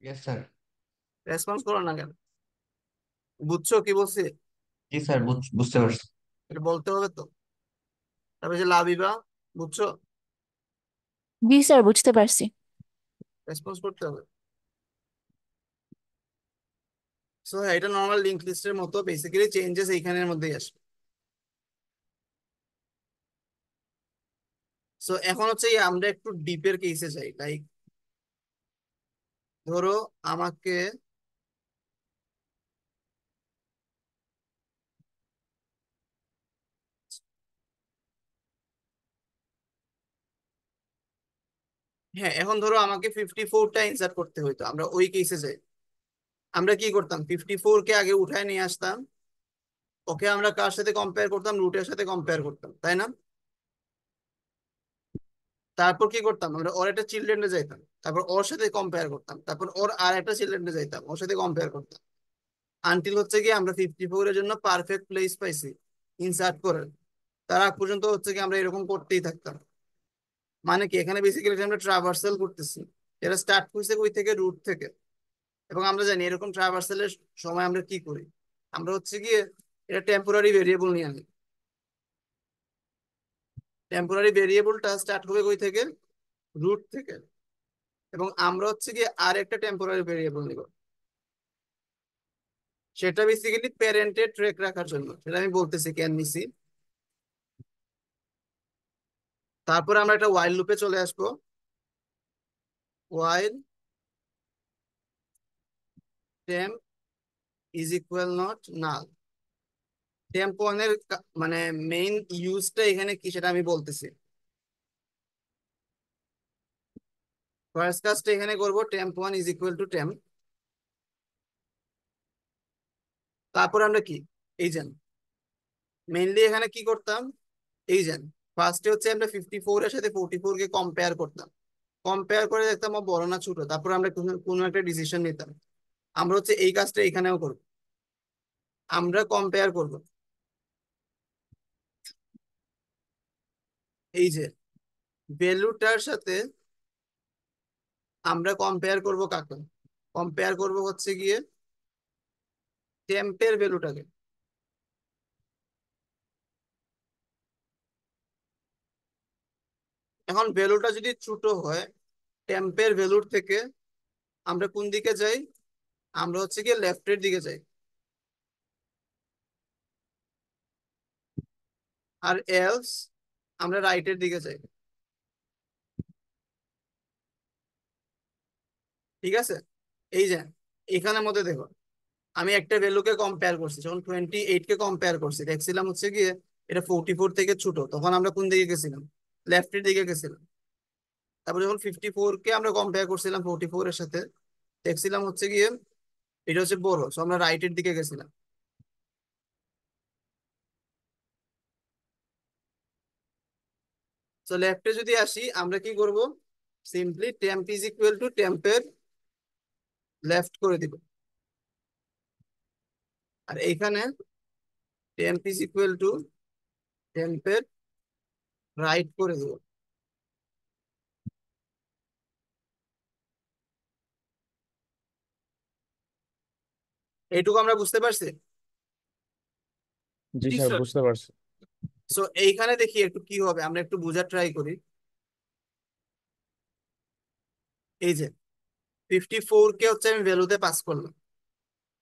Yes sir. রেসপন্স করো না কেন? বুঝছো কি বলছি? জি স্যার, বুঝতে পারছি। এটা বলতে হবে তো। তারপরে যে লাবিবা, বুঝছো? জি স্যার, বুঝতে পারছি। রেসপন্স করতে হবে। সো হ্যাঁ, এটা নর্মাল লিঙ্ক লিস্টের মতো, বেসিক্যালি চেঞ্জেস এইখানের মধ্যেই আসবে। সো এখন হচ্ছে আমরা একটু ডিপের কেসে যাই। লাইক ধরো আমাকে হ্যাঁ, এখন ধরো আমাকে 54টা ইনসার্ট করতে হইতো, আমরা ওই কেসে যাই। আমরা কি করতাম, 54কে আগে উঠায় নিয়ে আসতাম, ওকে আমরা কার সাথে কম্পেয়ার করতাম, রুটের সাথে কম্পেয়ার করতাম তাই না? তারপর কি করতাম, আমরা ওর একটা চিলড্রেনে যাইতাম, তারপর ওর সাথে কম্পেয়ার করতাম, তারপর ওর আর একটা চিলড্রেনে যাইতাম, ওর সাথে কম্পেয়ার করতাম, আনটিল হচ্ছে কি আমরা 54 এর জন্য পারফেক্ট প্লেস পাইছি ইনসার্ট করে। তার আগ পর্যন্ত হচ্ছে কি আমরা এরকম করতেই থাকতাম। মানে কি, এখানে বেসিক্যালি আমরা ট্রাভার্সাল করতেছি, এটা স্টার্ট করছে কই থেকে, রুট থেকে। এবং আমরা জানি এরকম ট্রাভার্সালের সময় আমরা কি করি, আমরা হচ্ছে গিয়ে এটা টেম্পোরারি ভেরিয়েবল নিয়ে আনি। টেম্পোরারি ভেরিয়েবলটা স্টার্ট হবে কই থেকে, রুট থেকে। এবং আমরা হচ্ছে গিয়ে আর একটা টেম্পোরারি ভেরিয়েবল নিব, সেটা বেসিক্যালি প্যারেন্টের ট্র্যাক রাখার জন্য, সেটা আমি বলতেছি কেন নিছি। তারপর আমরা একটা ওয়াইল লুপে চলে আসবো। While temp is equal not null. Temp ওয়ানের মানে মেইন ইউজটা এখানে কি সেটা আমি বলতেছি। ফার্স্ট কাজটা এখানে করবো, temp one is equal to temp. তারপর আমরা কি, এই যে মেইনলি এখানে কি করতাম, এই যে ফার্স্টে হচ্ছে আমরা 54 এর সাথে 44 কে কম্পেয়ার করতাম, কম্পেয়ার করে দেখতাম ও বড় না ছোট, তারপর আমরা কোনো একটা ডিসিশন নিতাম। আমরা হচ্ছে এই কাজটা এখানেও করবো, আমরা কম্পেয়ার করব। এই যে ভ্যালুটার সাথে আমরা কম্পেয়ার করব কাকে, কম্পেয়ার করব হচ্ছে গিয়ে টেম্পের ভ্যালুটাকে। এখন ভ্যালুটা যদি ছোট হয় টেম্পের ভ্যালুর থেকে, আমরা কোন দিকে যাই, আমরা হচ্ছে গিয়ে লেফটের দিকে যাই। আর এলস আমরা রাইটের দিকে যাই। ঠিক আছে, এই যে এখানের মধ্যে দেখো আমি একটা ভ্যালুকে কম্পেয়ার করছি, যখন 28 কে কম্পেয়ার করছি দেখছিলাম হচ্ছে গিয়ে এটা 44 থেকে ছোট, তখন আমরা কোন দিকে গেছিলাম, লেফটের দিকে গেছিলাম। তারপর যখন 54 কে আমরা কম্পেয়ার করছিলাম 44 এর সাথে, দেখছিলাম হচ্ছে গিয়ে এটা হচ্ছে বড়, সো আমরা রাইটের দিকে গেছিলাম। তো লেফটে যদি আসি আমরা কি করব, simply temp is equal to টেম্পের লেফট করে দিব, আর এইখানে টেম্প ইজ ইকুয়াল টু টেম্পের রাইট করে দিব। এইটুকু আমরা বুঝতে পারছি। জি স্যার, বুঝতে পারছি। সো এইখানে দেখি একটু কি হবে, আমরা একটু বোঝার ট্রাই করি। এই যে 54 কে হচ্ছে আমি ভ্যালুতে পাস করলাম,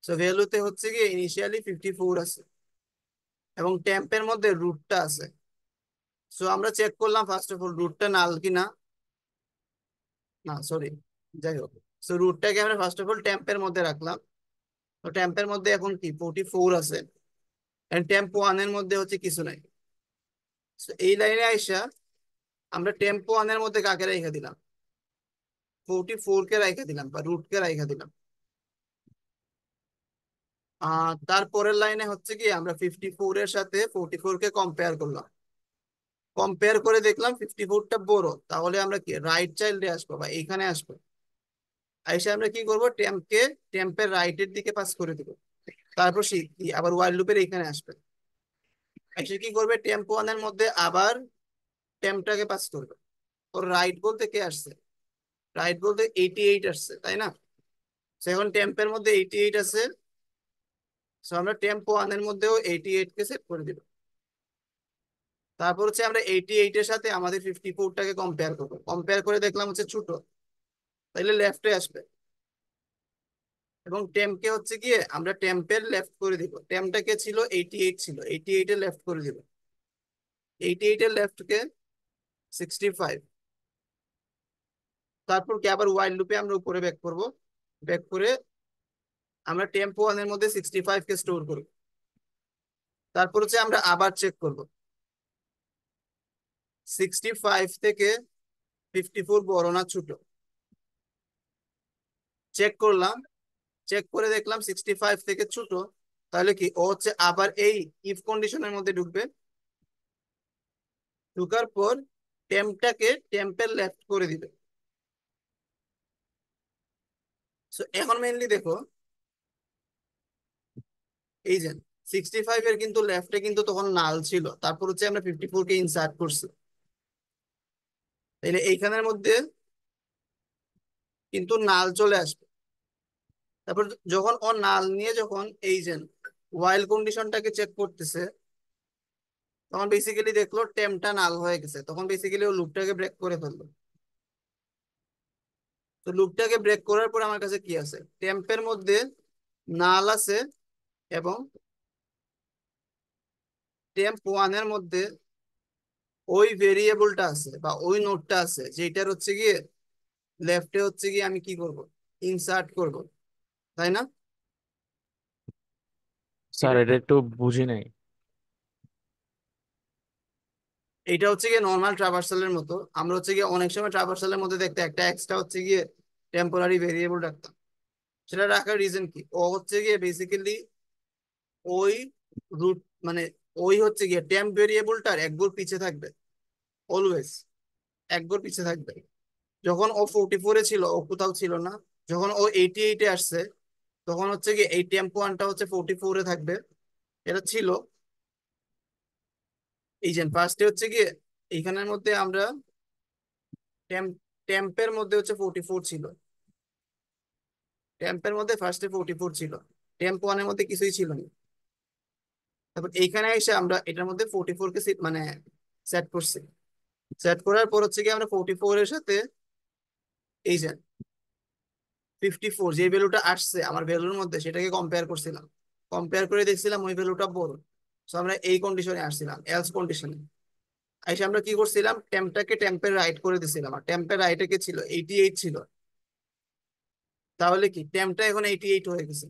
সো ভ্যালুতে হচ্ছে গিয়ে ইনিশিয়ালি 54 আছে এবং টেম্পের মধ্যে রুটটা আছে। সো আমরা চেক করলাম ফার্স্ট অফ অল রুটটা নাল কিনা, না সরি, যাই হোক। সো রুটটাকে আমরা ফার্স্ট অফ অল টেম্পের মধ্যে রাখলাম। তো টেম্পের মধ্যে এখন কি 44 আছে, এন্ড টেম্প ওয়ান এর মধ্যে হচ্ছে কিছু নাই। So, এই লাইনে আইসা আমরা টেম্পো 1 এর মধ্যে কাকে রেখে দিলাম, 44 কে রেখে দিলাম বা রুট কে রেখে দিলাম। তারপরের লাইনে হচ্ছে কি আমরা 54 এর সাথে 44 কে কম্পেয়ার করলাম, কম্পেয়ার করে দেখলাম 54টা বড়, তাহলে আমরা কি রাইট চাইল্ডে আসবো বা এইখানে আসবো। আইসা আমরা কি করবো, টেম্পের রাইটের দিকে পাস করে দিব। তারপর আবার ওয়াইল লুপের এইখানে আসবে, এসে কি করবে, টেম্পো 1 এর মধ্যে আবার টেম্পটাকে পাস করবে। ওর রাইট বলতে কে আসছে, রাইট বলতে 88 আসছে, তাই না? এখন টেম্পের মধ্যে 88 আছে, সো আমরা টেম্পো 1 এর মধ্যেও 88 কে সেট করে দিব। তারপর হচ্ছে আমরা 88 এর সাথে আমাদের 54টাকে কম্পেয়ার করবো, কম্পেয়ার করে দেখলাম হচ্ছে ছোট, তাইলে লেফটে আসবে। এবং টেম্পকে হচ্ছে গিয়ে আমরা টেম্পের লেফট করে দিব, টেম্পটা কে ছিল 88 ছিল, 88 এর লেফট করে দিব, 88 এর লেফট কে 65। তারপর কি আবার ওয়াইল লুপে আমরা উপরে ব্যাক করব, ব্যাক করে আমরা টেম্পো 1 এর মধ্যে 65 কে স্টোর করব। তারপর হচ্ছে আমরা আবার চেক করব 65 থেকে 54 বড় না ছোট, চেক করলাম, চেক করে দেখলাম 65 থেকে ছোট, তাহলে কি ও হচ্ছে আবার এই ইফ কন্ডিশনের মধ্যে ঢুকবে, ঢুকার পর টেম্পটাকে টেম্পের লেফট করে দিবে। সো এখন মেইনলি দেখো, এই যে 65 এর কিন্তু লেফটে কিন্তু তখন নাল ছিল, তারপর হচ্ছে আমরা 54 কে ইনসার্ট করছি, তাইলে এইখানের মধ্যে কিন্তু নাল চলে আসবে। তারপর যখন ও নাল নিয়ে যখন এই যে ওয়াইল কন্ডিশনটাকে চেক করতেছে, তখন বেসিক্যালি দেখলো টেম্পটা নাল হয়ে গেছে, তখন বেসিক্যালি ও লুপটাকে ব্রেক করে ফেললো। তো লুপটাকে ব্রেক করার পর আমার কাছে কি আছে, টেম্পের মধ্যে নাল আছে এবং টেম্প 1 এর মধ্যে ওই ভেরিয়েবলটা আছে বা ওই নোটটা আছে, যেটার হচ্ছে গিয়ে লেফটে হচ্ছে গিয়ে আমি কি করব, ইনসার্ট করব, তাই না? স্যার এটা এটা একটু বুঝি নাই। এটা হচ্ছে গিয়ে নর্মাল ট্রাভার্সালের মতো, আমরা হচ্ছে গিয়ে অনেক সময় ট্রাভার্সালের মধ্যে দেখতে একটা এক্সট্রা হচ্ছে গিয়ে টেম্পোরারি ভেরিয়েবল রাখতাম। সেটা রাখার রিজন কি, ও হচ্ছে গিয়ে বেসিক্যালি ওই রুট মানে ওই হচ্ছে গিয়ে টেম্প ভেরিয়েবলটার এক গোর পিছে থাকবে, অলওয়েজ এক গোর পিছে থাকবে। যখন ও 44 এ ছিল ও কোথাও ছিল না, যখন ও 88 এ আসছে তখন হচ্ছে গিয়ে এই টেম্পো 1টা হচ্ছে 44 এ থাকবে, এটা ছিল। এই যে ফার্স্টে হচ্ছে গিয়ে এইখানের মধ্যে আমরা টেম্প টেম্পের মধ্যে হচ্ছে 44 ছিল, টেম্পের মধ্যে ফার্স্টে 44 ছিল, টেম্প 1 এর মধ্যে কিছুই ছিল না। তারপর এইখানে এসে আমরা এটার মধ্যে 44 কে মানে সেট করছি, সেট করার পর হচ্ছে কি আমরা 44 এর সাথে এই যে 54 যে ভ্যালুটা আসছে আমার ভ্যালুর মধ্যে সেটাকে কম্পেয়ার করছিলাম, কম্পেয়ার করে দেখছিলাম ওই ভ্যালুটা বড়। সো আমরা এই কন্ডিশনে আসছিলাম, এলস কন্ডিশনে এসে আমরা কি করছিলাম, টেম্পটাকে টেম্পের রাইট করে দিছিলাম, আর টেম্পের রাইটে কে ছিল 88 ছিল, তাহলে কি টেম্পটা এখন 88 হয়ে গেছে।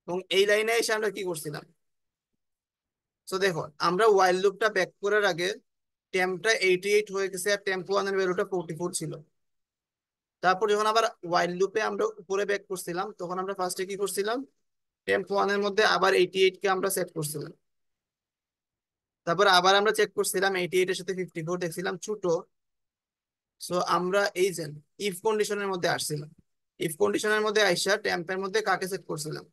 এবং এই লাইনে এসে আমরা কি করছিলাম, তো দেখো আমরা ওয়াইল লুপটা ব্যাক করার আগে টেম্পটা 88 হয়ে গেছে আর টেম্প 1 এর ভ্যালুটা 44 ছিল। তারপর যখন আবার ওয়াইল লুপে আমরা উপরে ব্যাক করছিলাম তখন আমরা ফার্স্টে কি করছিলাম, টেম্প 1 এর মধ্যে আবার 88 কে আমরা সেট করছিলাম। তারপর আবার আমরা চেক করছিলাম 88 এর সাথে 54 দেখছিলাম ছোট। সো আমরা এই যে ইফ কন্ডিশনের মধ্যে আসছিলাম, ইফ কন্ডিশনের মধ্যে আইসা টেম্পের মধ্যে কাকে সেট করছিলাম,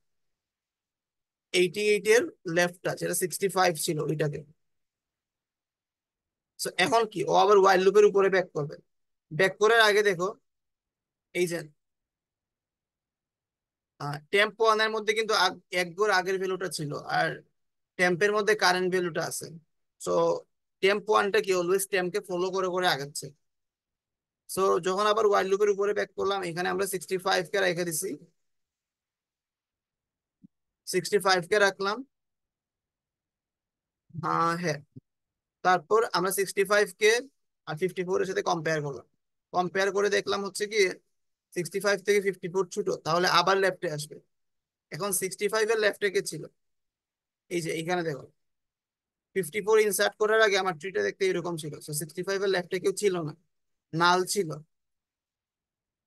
88 এর লেফটটা যেটা 65 ছিল ওইটাকে। সো এখন কি ও আবার ওয়াইল লুপের উপরে ব্যাক করবে, ব্যাক করার আগে দেখো এই যে টেম্প 1 এর মধ্যে কিন্তু এক গোর আগের ভ্যালুটা ছিল আর টেম্পের মধ্যে কারেন্ট ভ্যালুটা আছে। সো টেম্প 1টা কি অলওয়েজ টেম্পকে ফলো করে করে আগাচ্ছে। সো যখন আবার ওয়াইল লুপের উপরে ব্যাক করলাম এখানে আমরা 65 কে রেখে দিছি, 65 কে রাখলাম। হ্যাঁ, তারপর আমরা 65 কে আর 54 এর সাথে কম্পেয়ার করলাম, কম্পেয়ার করে দেখলাম হচ্ছে কি 65 থেকে 54 ছোট, তাহলে আবার লেফটে আসবে। এখন 65 এর লেফটে কে ছিল, এই যে এইখানে দেখো 54 ইনসার্ট করার আগে আমার ট্রিটা দেখতে এরকম ছিল, সো 65 এর লেফটে কেউ ছিল না, নাল ছিল।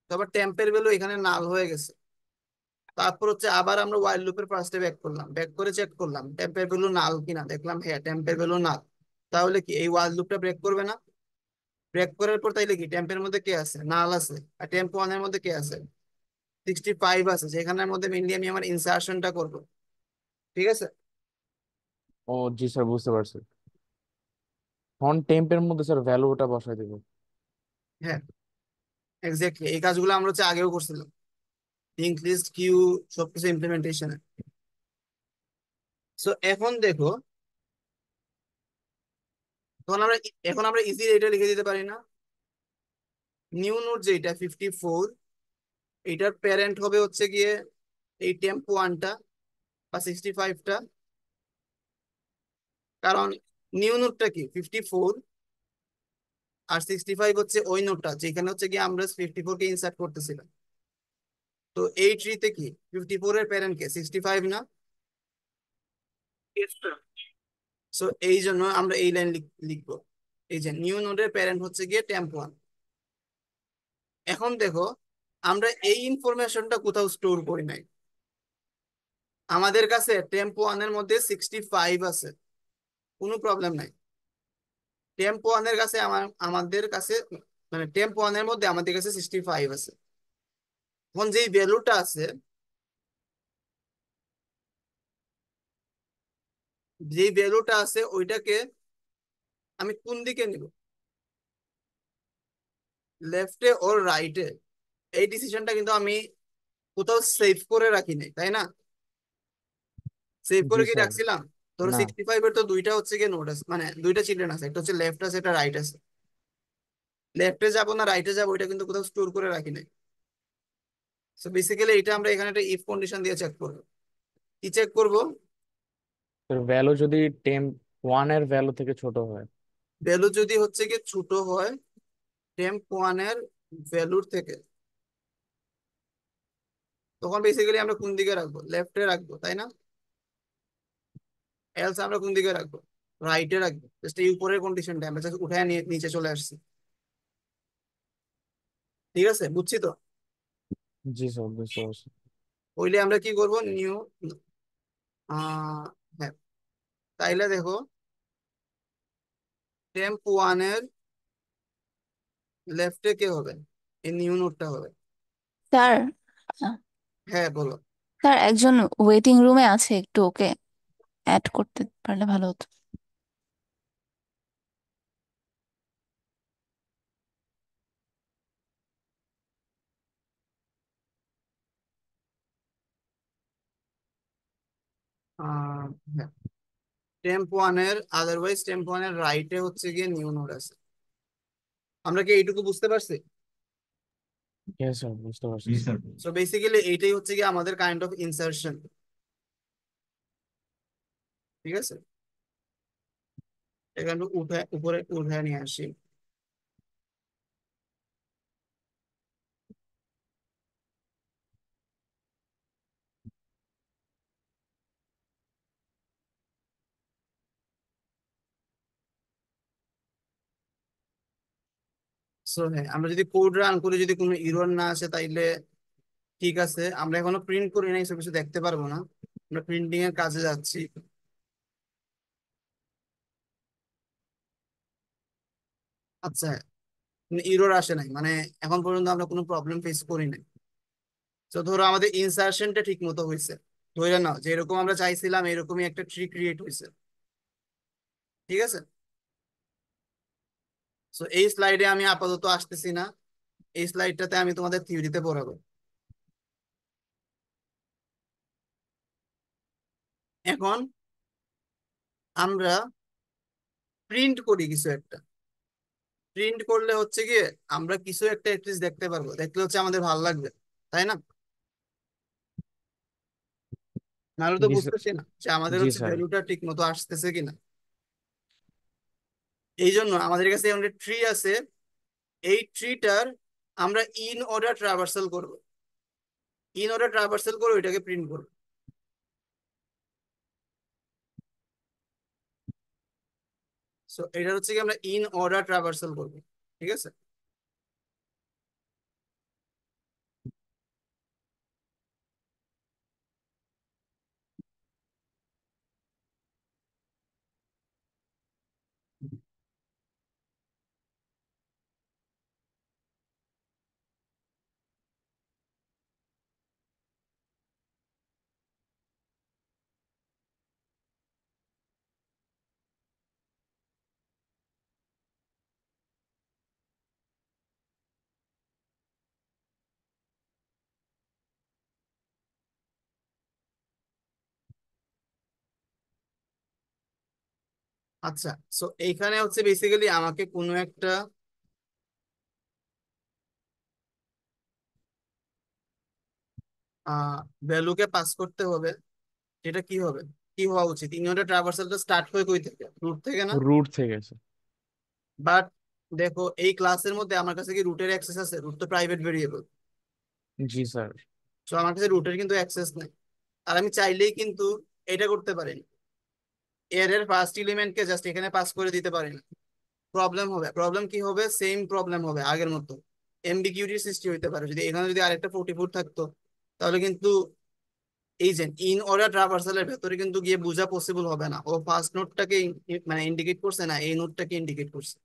তারপর টেম্পের ভ্যালু এখানে নাল হয়ে গেছে। তারপর হচ্ছে আবার আমরা ওয়াইল লুপের ফার্স্টে ব্যাক করলাম, ব্যাক করে চেক করলাম টেম্পের ভ্যালু নাল কিনা, দেখলাম হ্যাঁ টেম্পের ভ্যালু নাল। তাহলে কি এই ওয়াইল লুপটা ব্রেক করবে না? ব্রেক করার পর তাইলে কি টেম্পের মধ্যে কে আছে? নাল আছে। আর টেম্প ওয়ানের মধ্যে কে আছে? 65 আছে, যেখানের মধ্যে মেইনলি আমি আমার ইনসার্শনটা করব। ঠিক আছে? ও জি স্যার, বুঝতে পারছি। ফন্ট টেম্পের মধ্যে স্যার ভ্যালুটা বসাই দেবো। হ্যাঁ এক্স্যাক্টলি, এই কাজগুলো আমরা হচ্ছে আগেও করছিলাম, লিঙ্ক লিস্ট, কিউ, সবকিছু ইমপ্লিমেন্টেশনে। সো এখন দেখো, এখন আমরা ইজি এটা লিখে দিতে পারি না? নিউ নোড যেটা 54, এটার প্যারেন্ট হবে হচ্ছে গিয়ে এই টেম্প ওয়ানটা বা 65টা। কারণ নিউ নোডটা কি 54, আর 65 হচ্ছে ওই নোডটা যেখানে হচ্ছে গিয়ে আমরা 54 কে ইনসার্ট করতেছিলাম। তো এই ট্রিতে কি 54 এর প্যারেন্ট কে 65 না? সো এই জন্য আমরা এই লাইন লিখবো, এই যে নিউ নোডের প্যারেন্ট হচ্ছে গিয়ে টেম্প ওয়ান। এখন দেখো, আমরা এই ইনফরমেশনটা কোথাও স্টোর করি নাই। আমাদের কাছে টেম্প ওয়ানের মধ্যে 65 আছে, কোনো প্রবলেম নাই। টেম্প ওয়ানের কাছে আমাদের কাছে মানে টেম্প ওয়ানের মধ্যে আমাদের কাছে 65 আছে। এখন যেই ভ্যালুটা আছে, যেই ভ্যালুটা আছে ওইটাকে আমি কোন দিকে নিব, লেফটে ওর রাইটে? এই ডিসিশনটা কিন্তু আমি কোথাও সেভ করে রাখি নাই, তাই না? সেভ জি করে কি স্যার। রাখছিলাম? ধরো না। 65 এর তো দুইটা হচ্ছে গিয়ে নোড আছে, মানে দুইটা চিলড্রেন আছে, একটা হচ্ছে লেফট আছে, একটা রাইট আছে। লেফটে যাবো না রাইটে যাবো ওইটা কিন্তু কোথাও স্টোর করে রাখি নাই। সো বেসিক্যালি এটা আমরা এখানে একটা ইফ কন্ডিশন দিয়ে চেক করবো। কি চেক করবো? ভ্যালু যদি টেম্প ওয়ানের ভ্যালু থেকে ছোট হয়। ভ্যালু যদি হচ্ছে গিয়ে ছোট হয় টেম্প ওয়ানের ভ্যালুর থেকে, তখন বেসিক্যালি আমরা কোন দিকে রাখবো? লেফটে রাখবো, তাই না? এলস আমরা কোন দিকে রাখবো? রাইটে রাখবো। জাস্ট এই উপরের কন্ডিশনটা আমরা just উঠায় নিয়ে নিচে চলে আসছি। ঠিক আছে, বুঝছি তো? জি স্যার, বুঝতে পারছি। ওইলে আমরা কি করবো? নিউ হ্যাঁ, তাইলে দেখো টেম্প ওয়ানের লেফটে কে হবে? এই নিউ নোডটা হবে। স্যার, হ্যাঁ বলো। স্যার একজন ওয়েটিং রুমে আছে, একটু ওকে অ্যাড করতে পারলে ভালো হতো। হ্যাঁ, টেম্প ওয়ানের আদারওয়াইজ টেম্প ওয়ানের রাইটে হচ্ছে গিয়ে নিউ নোড আছে। আমরা কি এইটুকু বুঝতে পারছি? হ্যাঁ স্যার, বুঝতে পারছি। জি স্যার। সো বেসিক্যালি এইটাই হচ্ছে গিয়ে আমাদের কাইন্ড অফ ইনসারশন। ঠিক আছে, এখানে উঠে উপরে উঠে নিয়ে আসি। সো হ্যাঁ, আমরা যদি কোড রান করে যদি কোনো ইরর না আসে তাইলে ঠিক আছে। আমরা এখনো প্রিন্ট করি নাই, সব কিছু দেখতে পারবো না। আমরা প্রিন্টিং এর কাজে যাচ্ছি। আচ্ছা, ইরর আসে নাই মানে এখন পর্যন্ত আমরা কোনো প্রবলেম ফেস করি নাই। তো ধরো আমাদের ইনসারশনটা ঠিক মতো হয়েছে, ধরে নাও যে এরকম আমরা চাইছিলাম এরকমই একটা ট্রি ক্রিয়েট হয়েছে। ঠিক আছে, সো এই স্লাইডে আমি আপাতত আসতেছি না, এই স্লাইডটাতে আমি তোমাদের থিওরিতে পড়াবো। এখন আমরা প্রিন্ট করি কিছু একটা। প্রিন্ট করলে হচ্ছে গিয়ে আমরা কিছু একটা অ্যাটলিস্ট দেখতে পারবো, দেখলে হচ্ছে আমাদের ভালো লাগবে, তাই না? নাহলে তো জি স্যার। বুঝতেছি না যে আমাদের জি হচ্ছে স্যার। ভ্যালুটা ঠিক মতো আসতেছে কিনা। এই জন্য আমাদের কাছে একটা ট্রি আছে, এই ট্রিটার আমরা ইন অর্ডার ট্রাভার্সাল করব। ইন অর্ডার ট্রাভার্সাল করে ওইটাকে প্রিন্ট করব। ইন অর্ডার ট্রাভার্সাল করে ওইটাকে প্রিন্ট করব। ঠিক আছে, সো এই যে আমরা প্রিন্ট করলাম, প্রিন্ট করার পর হচ্ছে গিয়ে আমাদের কাছে একটা ভ্যালু আছে, এই ভ্যালুটা হচ্ছে গিয়ে আমাদের ইনসার্শন। ঠিক আছে, সো এটা হচ্ছে কি আমরা ইন অর্ডার ট্রাভার্সাল করবো, ঠিক আছে? আচ্ছা, সো এইখানে হচ্ছে বেসিক্যালি আমাকে কোনো একটা ভ্যালুকে পাস করতে হবে, যেটা কি হবে, কি হওয়া উচিত? ইন অর্ডার ট্রাভার্সালটা স্টার্ট হয় কই থেকে? রুট থেকে না? রুট থেকে আছে। বাট দেখো এই ক্লাসের মধ্যে আমার কাছে কি রুটের অ্যাক্সেস আছে? রুট তো প্রাইভেট ভেরিয়েবল, জি স্যার। সো আমার কাছে রুটের কিন্তু অ্যাক্সেস নেই। আর আমি চাইলেই কিন্তু এটা করতে পারি, এর ফার্স্ট এলিমেন্টকে জাস্ট এখানে পাস করে দিতে পারি না। প্রবলেম হবে। প্রবলেম কি হবে? সেম প্রবলেম হবে আগের মতো, এমবিকিউটির সৃষ্টি হইতে পারে। যদি এখানে যদি আরেকটা 44 থাকতো, তাহলে কিন্তু এই যে ইন অর্ডার ট্রাভার্সালের ভেতরে কিন্তু গিয়ে বোঝা পসিবল হবে না ও ফার্স্ট নোটটাকে মানে ইন্ডিকেট করছে না, এই নোটটাকে ইন্ডিকেট করছে,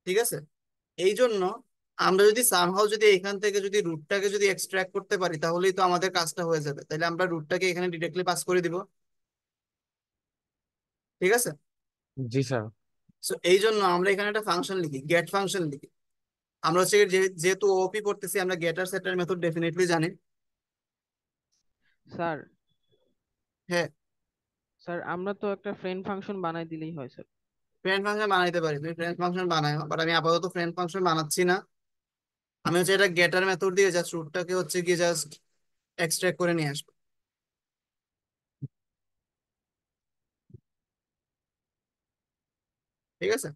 ঠিক আছে? এই জন্য আমরা যদি সামহাও যদি এখান থেকে যদি রুটটাকে যদি এক্সট্রাক্ট করতে পারি, তাহলেই তো আমাদের কাজটা হয়ে যাবে। তাহলে আমরা রুটটাকে এখানে ডিরেক্টলি পাস করে দিব, ঠিক আছে? জি স্যার। সো এই জন্য আমরা এখানে একটা ফাংশন লিখি, গেট ফাংশন লিখি। আমরা হচ্ছে যেহেতু ওপি পড়তেছি, আমরা গেটার সেটার মেথড ডেফিনেটলি জানি। স্যার হ্যাঁ, স্যার আমরা তো একটা ফ্রেন্ড ফাংশন বানাই দিলেই হয় স্যার। ফ্রেন্ড ফাংশন বানাইতে পারি, তুমি ফ্রেন্ড ফাংশন বানাও, বাট আমি আপাতত ফ্রেন্ড ফাংশন বানাচ্ছি না। আমি হচ্ছে এটা গেটার মেথড দিয়ে জাস্ট রুটটাকে হচ্ছে কি জাস্ট এক্সট্রাক্ট করে নিয়ে আসবো, ঠিক আছে?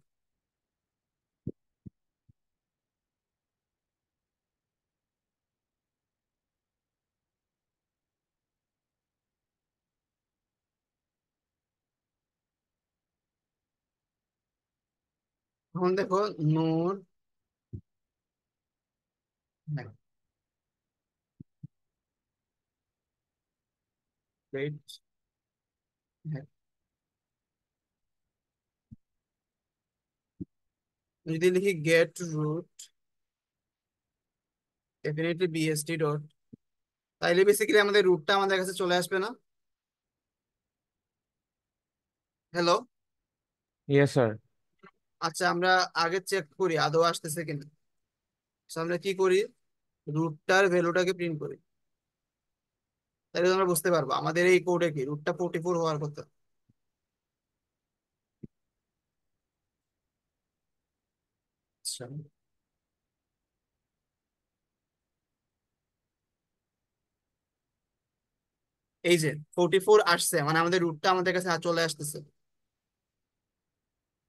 এখন দেখো নোড, যদি লিখি get root definitely BST dot, তাইলে বেসিক্যালি আমাদের রুটটা আমাদের কাছে চলে আসবে না? হ্যালো? Yes sir. আচ্ছা, আমরা আগে চেক করি আদৌ আসতেছে কিনা। So, আমরা কি করি, রুটটার ভ্যালুটাকে প্রিন্ট করি, তাহলে আমরা বুঝতে পারবো আমাদের এই কোডে কি রুটটা 44 হওয়ার কথা। আচ্ছা, এই যে 44 আসছে, মানে আমাদের রুটটা আমাদের কাছে চলে আসতেছে।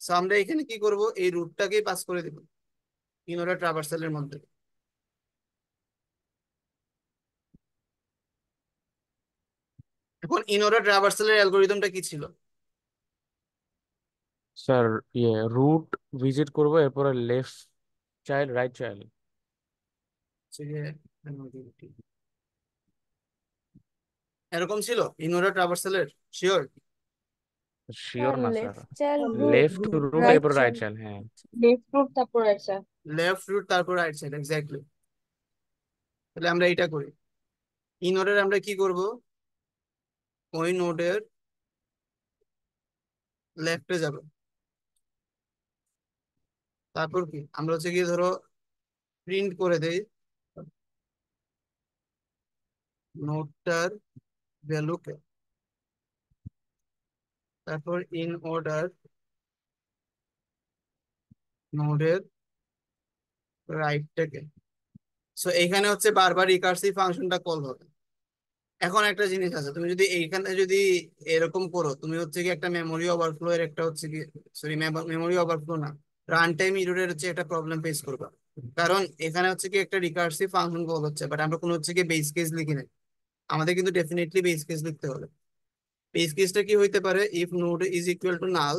সো আমরা এখানে কি করব, এই রুটটাকেই পাস করে দিব ইনোরা ট্রাভার্সালের মধ্যে। এখন ইনোরা ট্রাভার্সালের অ্যালগোরিদমটা কি ছিল? স্যার রুট ভিজিট করবো, এরপরে লেফট চাইল্ড রাইট চাইল্ড। হচ্ছে গিয়ে এরকম ছিল ইনোরা ট্রাভার্সালের, শিওর? শিওর না sir. Left child root, left root right এরপর রাইট চাইল্ড, চাইল্ড, হ্যাঁ। লেফট রুট তারপর রাইট চাইল্ড। লেফট রুট তারপর রাইট সাইড, এক্স্যাক্টলি। তাহলে আমরা এটা করি, ইনোরের আমরা কি করব, ওই নোডের লেফটে যাব। তারপর কি আমরা হচ্ছে গিয়ে ধরো প্রিন্ট করে দেই নোডটার ভ্যালুকে, তারপর ইন অর্ডার নোডের রাইটটাকে। সো এইখানে হচ্ছে বারবার রিকার্সিভ ফাংশনটা কল হবে। এখন একটা জিনিস আছে, তুমি যদি এইখানে যদি এরকম করো, তুমি হচ্ছে কি একটা মেমোরি ওভারফ্লো এর একটা হচ্ছে কি, সরি মেমোরি ওভারফ্লো না, রান টাইম এররের হচ্ছে একটা প্রবলেম ফেস করবা। কারণ এখানে হচ্ছে কি একটা রিকার্সিভ ফাংশন কল হচ্ছে, বাট আমরা কোনো হচ্ছে কি বেস কেস লিখি নাই। আমাদের কিন্তু ডেফিনেটলি বেস কেস লিখতে হবে। এই কেসটা কি হইতে পারে, if node is equal to নাল,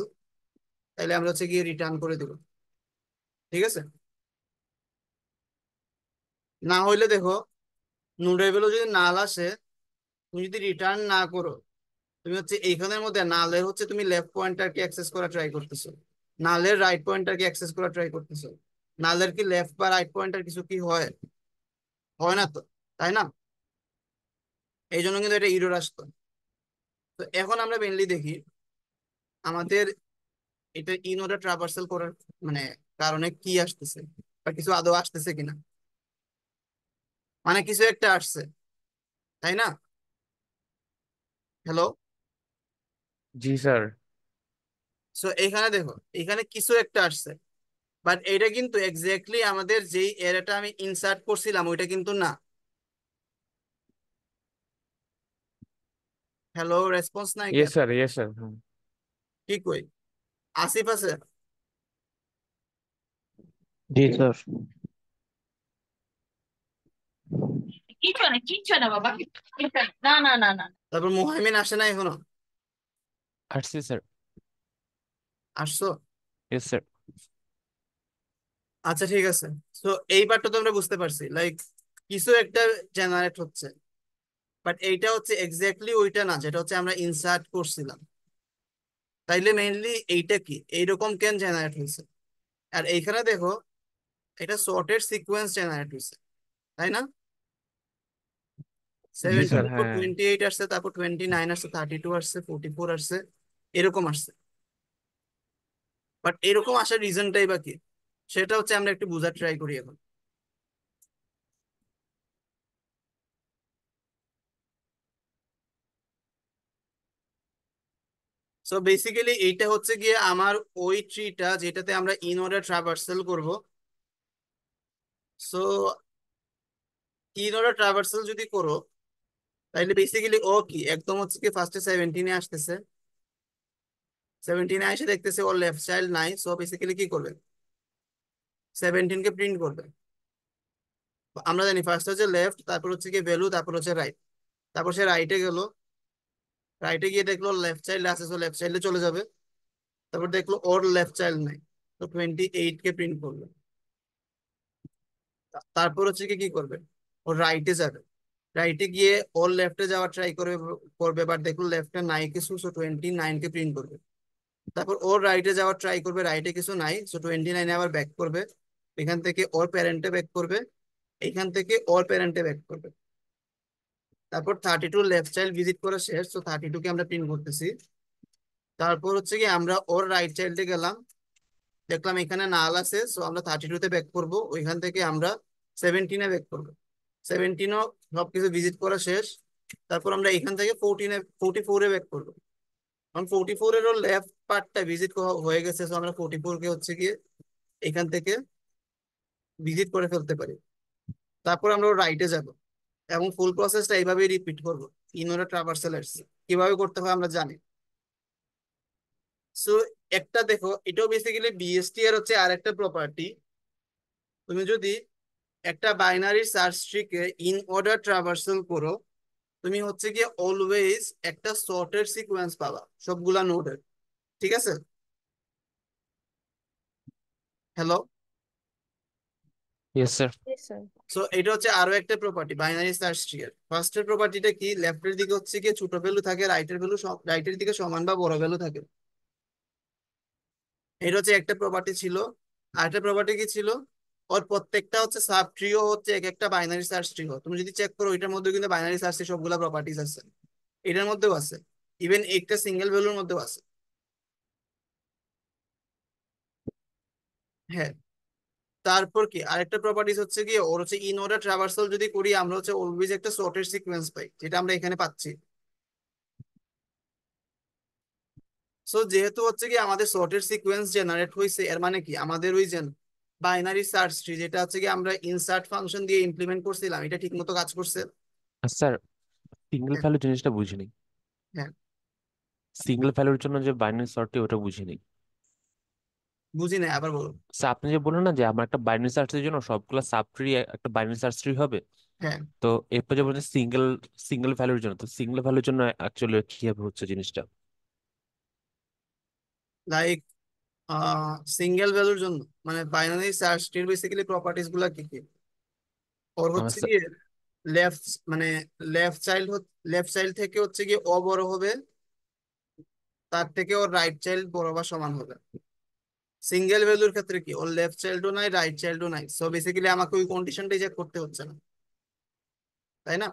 তাহলে আমরা হচ্ছে গিয়ে রিটার্ন করে দেব। ঠিক আছে, না হইলে দেখো নোডের ভ্যালু যদি নাল আসে, তুমি যদি রিটার্ন না করো, তুমি হচ্ছে এইখানের মধ্যে নালের হচ্ছে তুমি লেফট পয়েন্টারকে অ্যাক্সেস করা ট্রাই করতেছো, নালের রাইট পয়েন্টারকে অ্যাক্সেস করা ট্রাই করতেছো। নালের কি লেফট বা রাইট পয়েন্টার কিছু কি হয়? হয় না তো, তাই না? এই জন্য কিন্তু এটা ইরর আসতো। তো এখন আমরা মেনলি দেখি আমাদের এটা ইনোডা ট্রাভার্সাল করার মানে কারণে কি আসতেছে, বা কিছু আদৌ আসতেছে কিনা, মানে কিছু একটা আসছে, তাই না? হ্যালো। জি স্যার। সো এখানে দেখো, এখানে কিছু একটা আসছে, বাট এটা কিন্তু এক্স্যাক্টলি আমাদের যেই এরাটা আমি ইনসার্ট করছিলাম ওইটা কিন্তু না। হ্যালো, রেসপন্স নাই ইয়েস কেন? Sir, yes sir. কি কই, আসিফ আছে? জি স্যার। কিচ্ছু না বাবা, না না না না। তারপর মুহাইমিন আসে না এখনো? আসছি স্যার। আসছো? Yes sir. আচ্ছা ঠিক আছে। তো এই পার্টটা তো আমরা বুঝতে পারছি, লাইক কিছু একটা জেনারেট হচ্ছে, বাট এইটা হচ্ছে এক্স্যাক্টলি ওইটা না যেটা হচ্ছে আমরা ইনসার্ট করছিলাম। তাইলে মেইনলি এইটা কি এইরকম কেন জেনারেট হয়েছে? আর এইখানে দেখো এটা সর্টেড সিকোয়েন্স জেনারেট হয়েছে, তাই না? জি 17 স্যার, পর হ্যাঁ। 28 আসছে, তারপর 29 আসছে, 32 আসছে, 44 আসছে, এরকম আসছে। বাট এরকম আসার রিজনটাই বা কি, সেটা হচ্ছে আমরা একটু বোঝার ট্রাই করি এখন। সো বেসিক্যালি এইটা হচ্ছে গিয়ে আমার ওই ট্রিটা যেটাতে আমরা ইন অর্ডার ট্রাভার্সাল করব। সো ইন অর্ডার ট্রাভার্সাল যদি করো, তাইলে বেসিক্যালি ও কি একদম হচ্ছে কি ফার্স্টে 17-এ আসতেছে, 17-এ এসে দেখতেছে ওর লেফট চাইল্ড নাই, সো বেসিক্যালি কি করবে, 17-কে প্রিন্ট করবে। আমরা জানি ফার্স্ট হচ্ছে লেফট, তারপর হচ্ছে কি ভ্যালু, তারপর হচ্ছে রাইট। তারপর সে রাইটে গেল, রাইটে গিয়ে দেখলো লেফট চাইল্ড আছে, সো লেফট চাইল্ডে চলে যাবে। তারপর দেখলো ওর লেফট চাইল্ড নাই, তো 28-কে প্রিন্ট করবে। তারপর হচ্ছে কি কি করবে, ও রাইটে যাবে, রাইটে গিয়ে ওর লেফটে যাওয়ার ট্রাই করবে, করবে বাট দেখলো লেফটে নাই কিছু, সো 29-কে প্রিন্ট করবে। তারপর ওর রাইটে যাওয়ার ট্রাই করবে, রাইটে কিছু নাই, সো 29-এ আবার ব্যাক করবে। এখান থেকে ওর প্যারেন্টে ব্যাক করবে, এখান থেকে ওর প্যারেন্টে ব্যাক করবে। তারপর 32 লেফট চাইল্ড ভিজিট করে শেষ, তো 32-কে আমরা প্রিন্ট করতেছি। তারপর হচ্ছে কি আমরা ওর রাইট চাইল্ডে গেলাম, দেখলাম এখানে নাল আছে, সো আমরা 32-তে ব্যাক করব, ওইখান থেকে আমরা 17-এ ব্যাক করবো। 17ও সবকিছু ভিজিট করা শেষ। তারপর আমরা এখান থেকে 44-এ ব্যাক করবো, কারণ 44-এরও লেফট পার্টটা ভিজিট হয়ে গেছে, সো আমরা 44-কে হচ্ছে গিয়ে এখান থেকে ভিজিট করে ফেলতে পারি। তারপর আমরা রাইটে যাব এবং ফুল প্রসেসটা এইভাবেই রিপিট করবো। ইনোরা ট্রাভার্সাল কিভাবে করতে হয় আমরা জানি। সো একটা দেখো, এটাও বেসিক্যালি বিএসটি এর হচ্ছে আরেকটা প্রপার্টি। তুমি যদি একটা বাইনারি সার্চ ট্রিকে ইন অর্ডার ট্রাভার্সাল করো, তুমি হচ্ছে গিয়ে অলওয়েজ একটা সর্টেড সিকোয়েন্স পাবা সবগুলা নোডের। ঠিক আছে, hello. Yes sir. Yes, sir. So এটা হচ্ছে আরো একটা প্রপার্টি বাইনারি সার্চ ট্রি এর। ফার্স্টের প্রপার্টিটা কি, লেফটের দিকে হচ্ছে গিয়ে ছোট ভ্যালু থাকে, রাইটের দিকে সমান বা বড় ভ্যালু থাকে। এটা হচ্ছে একটা প্রপার্টি ছিল। আরেকটা প্রপার্টি কি ছিল, ওর প্রত্যেকটা হচ্ছে সাব ট্রিও হচ্ছে এক একটা বাইনারি সার্চ ট্রি। তুমি যদি চেক করো এটার মধ্যে কিন্তু বাইনারি সার্চ ট্রি সবগুলা প্রপার্টিজ আছে, এটার মধ্যেও আছে, ইভেন একটা সিঙ্গেল ভ্যালুর মধ্যেও আছে। হ্যাঁ, তারপর কি আরেকটা প্রপার্টিজ হচ্ছে কি, ওর হচ্ছে ইন অর্ডার ট্রাভার্সাল যদি করি আমরা হচ্ছে অলওয়েজ একটা সর্টেড সিকোয়েন্স পাই, যেটা আমরা এখানে পাচ্ছি। সো যেহেতু হচ্ছে কি আমাদের সর্টেড সিকোয়েন্স জেনারেট হয়েছে, এর মানে কি আমাদের ওই যে বাইনারি সার্চ ট্রি যেটা হচ্ছে কি আমরা ইনসার্ট ফাংশন দিয়ে ইমপ্লিমেন্ট করছিলাম, এটা ঠিকমতো কাজ করছে। স্যার, সিঙ্গেল হ্যাঁ। ভ্যালু জিনিসটা বুঝিনি। হ্যাঁ, সিঙ্গেল ভ্যালুর জন্য যে বাইনারি সার্চটি, ওটা বুঝিনি। বুঝি নাই, আবার বলো। স্যার, আপনি যে বললেন না যে আমার একটা বাইনারি সার্চের জন্য সবগুলো সাব ট্রি একটা বাইনারি সার্চ ট্রি হবে, হ্যাঁ, তো এরপর যে বলছে সিঙ্গেল সিঙ্গেল ভ্যালুর জন্য, তো সিঙ্গেল ভ্যালুর জন্য অ্যাকচুয়ালি কিভাবে হচ্ছে জিনিসটা? লাইক সিঙ্গেল ভ্যালুর জন্য মানে বাইনারি সার্চ ট্রির বেসিক্যালি প্রপার্টিজ গুলা কি কি? ওর আমার হচ্ছে কি লেফট মানে লেফট চাইল্ড থেকে হচ্ছে কি ও বড় হবে, তার থেকে ওর রাইট চাইল্ড বড় বা সমান হবে। সিঙ্গেল ভ্যালুর ক্ষেত্রে কি ওর লেফট চাইল্ডও নাই রাইট চাইল্ডও নাই, সো বেসিক্যালি আমাকে ওই কন্ডিশনটাই চেক করতে হচ্ছে না, তাই না?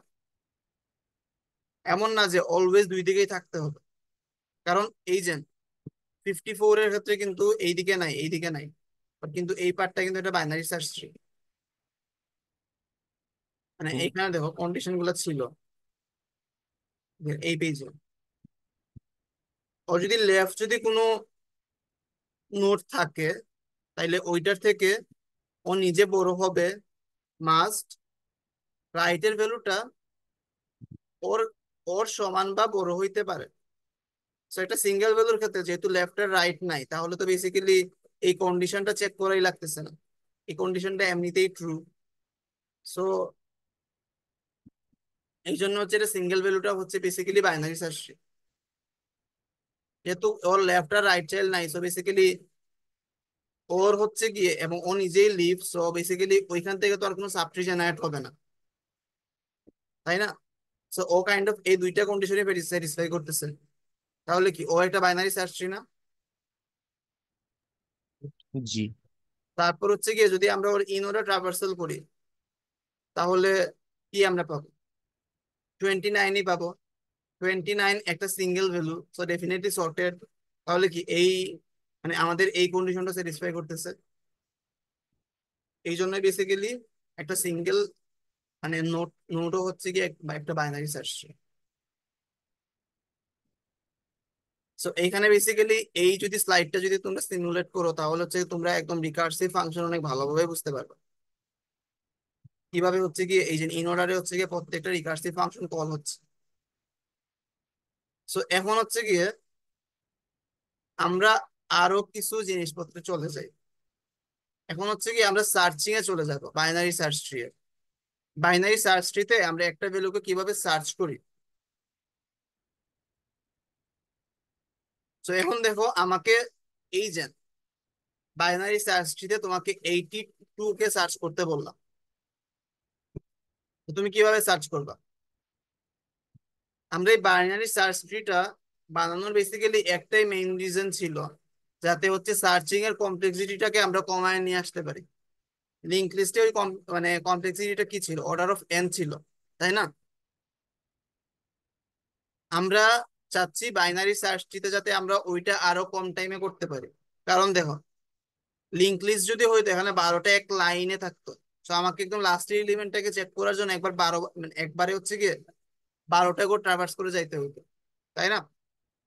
এমন না যে অলওয়েজ দুই দিকেই থাকতে হবে, কারণ এই যে 54 এর ক্ষেত্রে কিন্তু এইদিকে নাই এইদিকে নাই, But কিন্তু এই পার্টটা কিন্তু এটা বাইনারি সার্চ ট্রি। মানে এইখানে দেখো কন্ডিশন গুলো ছিল যে এই পেজে ও যদি লেফট যদি কোনো নোট থাকে তাইলে ওইটার থেকে ও নিজে বড় হবে, মাস্ট রাইটের ভ্যালুটা ওর ওর সমান বা বড় হইতে পারে। সো একটা সিঙ্গেল ভ্যালুর ক্ষেত্রে যেহেতু লেফট আর রাইট নাই, তাহলে তো বেসিক্যালি এই কন্ডিশনটা চেক করাই লাগতেছে না, এই কন্ডিশনটা এমনিতেই ট্রু। সো এই জন্য হচ্ছে এটা সিঙ্গেল ভ্যালুটা হচ্ছে বেসিক্যালি বাইনারি সার্চ ট্রি। যেহেতু ওর লেফট আর রাইট চাইল্ড নাই, সো বেসিক্যালি ওর হচ্ছে গিয়ে এবং ও নিজেই লিভ, সো বেসিক্যালি ওইখান থেকে তো আর কোনো সাবট্রি জেনারেট হবে না, তাই না? সো ও কাইন্ড অফ এই দুইটা কন্ডিশনে স্যাটিসফাই করতেছে, তাহলে কি ও একটা বাইনারি সার্চ ট্রি না? জি। তারপর হচ্ছে গিয়ে যদি আমরা ওর ইনোডা ট্রাভার্সাল করি তাহলে কি আমরা পাবো? 29ই পাবো। 29 একটা single value, so definitely sorted. তাহলে কি এই মানে আমাদের এই কন্ডিশনটা স্যাটিসফাই করতেছে, এই জন্য বেসিক্যালি একটা সিঙ্গেল মানে নোটও হচ্ছে কি একটা বাইনারি সার্চ। সো এইখানে বেসিক্যালি এই যদি স্লাইডটা যদি তোমরা সিমুলেট করো তাহলে হচ্ছে তোমরা একদম রিকার্সিভ ফাংশন অনেক ভালোভাবে বুঝতে পারবে কিভাবে হচ্ছে কি এই যে ইন অর্ডারে হচ্ছে কি প্রত্যেকটা রিকার্সিভ ফাংশন কল হচ্ছে। সো এখন হচ্ছে গিয়ে আমরা আরো কিছু জিনিসপত্রে চলে যাই। এখন হচ্ছে কি আমরা সার্চিং এ চলে যাব, বাইনারি সার্চ ট্রি এ। বাইনারি সার্চ ট্রিতে আমরা একটা ভ্যালুকে কিভাবে সার্চ করি। তো এখন দেখো আমাকে এই যে বাইনারি সার্চ ট্রিতে তোমাকে 82 কে সার্চ করতে বললাম, তো তুমি কিভাবে সার্চ করবা? আমরা এই বাইনারি সার্চ ট্রিটা বানানোর বেসিক্যালি একটাই মেইন রিজন ছিল, যাতে হচ্ছে সার্চিং এর কমপ্লেক্সিটিটাকে আমরা কমায় নিয়ে আসতে পারি। লিঙ্ক লিস্টে ওই মানে কমপ্লেক্সিটিটা কি ছিল, অর্ডার অফ এন ছিল, তাই না? আমরা চাচ্ছি বাইনারি সার্চ ট্রিতে যাতে আমরা ওইটা আরো কম টাইমে করতে পারি। কারণ দেখো লিঙ্ক লিস্ট যদি হইতো এখানে 12টা এক লাইনে থাকতো, তো আমাকে একদম লাস্টের এলিমেন্টটাকে চেক করার জন্য একবার 12 মানে একবারে হচ্ছে গিয়ে 12টা করে ট্রাভার্স করে যাইতে হইতো, তাই না?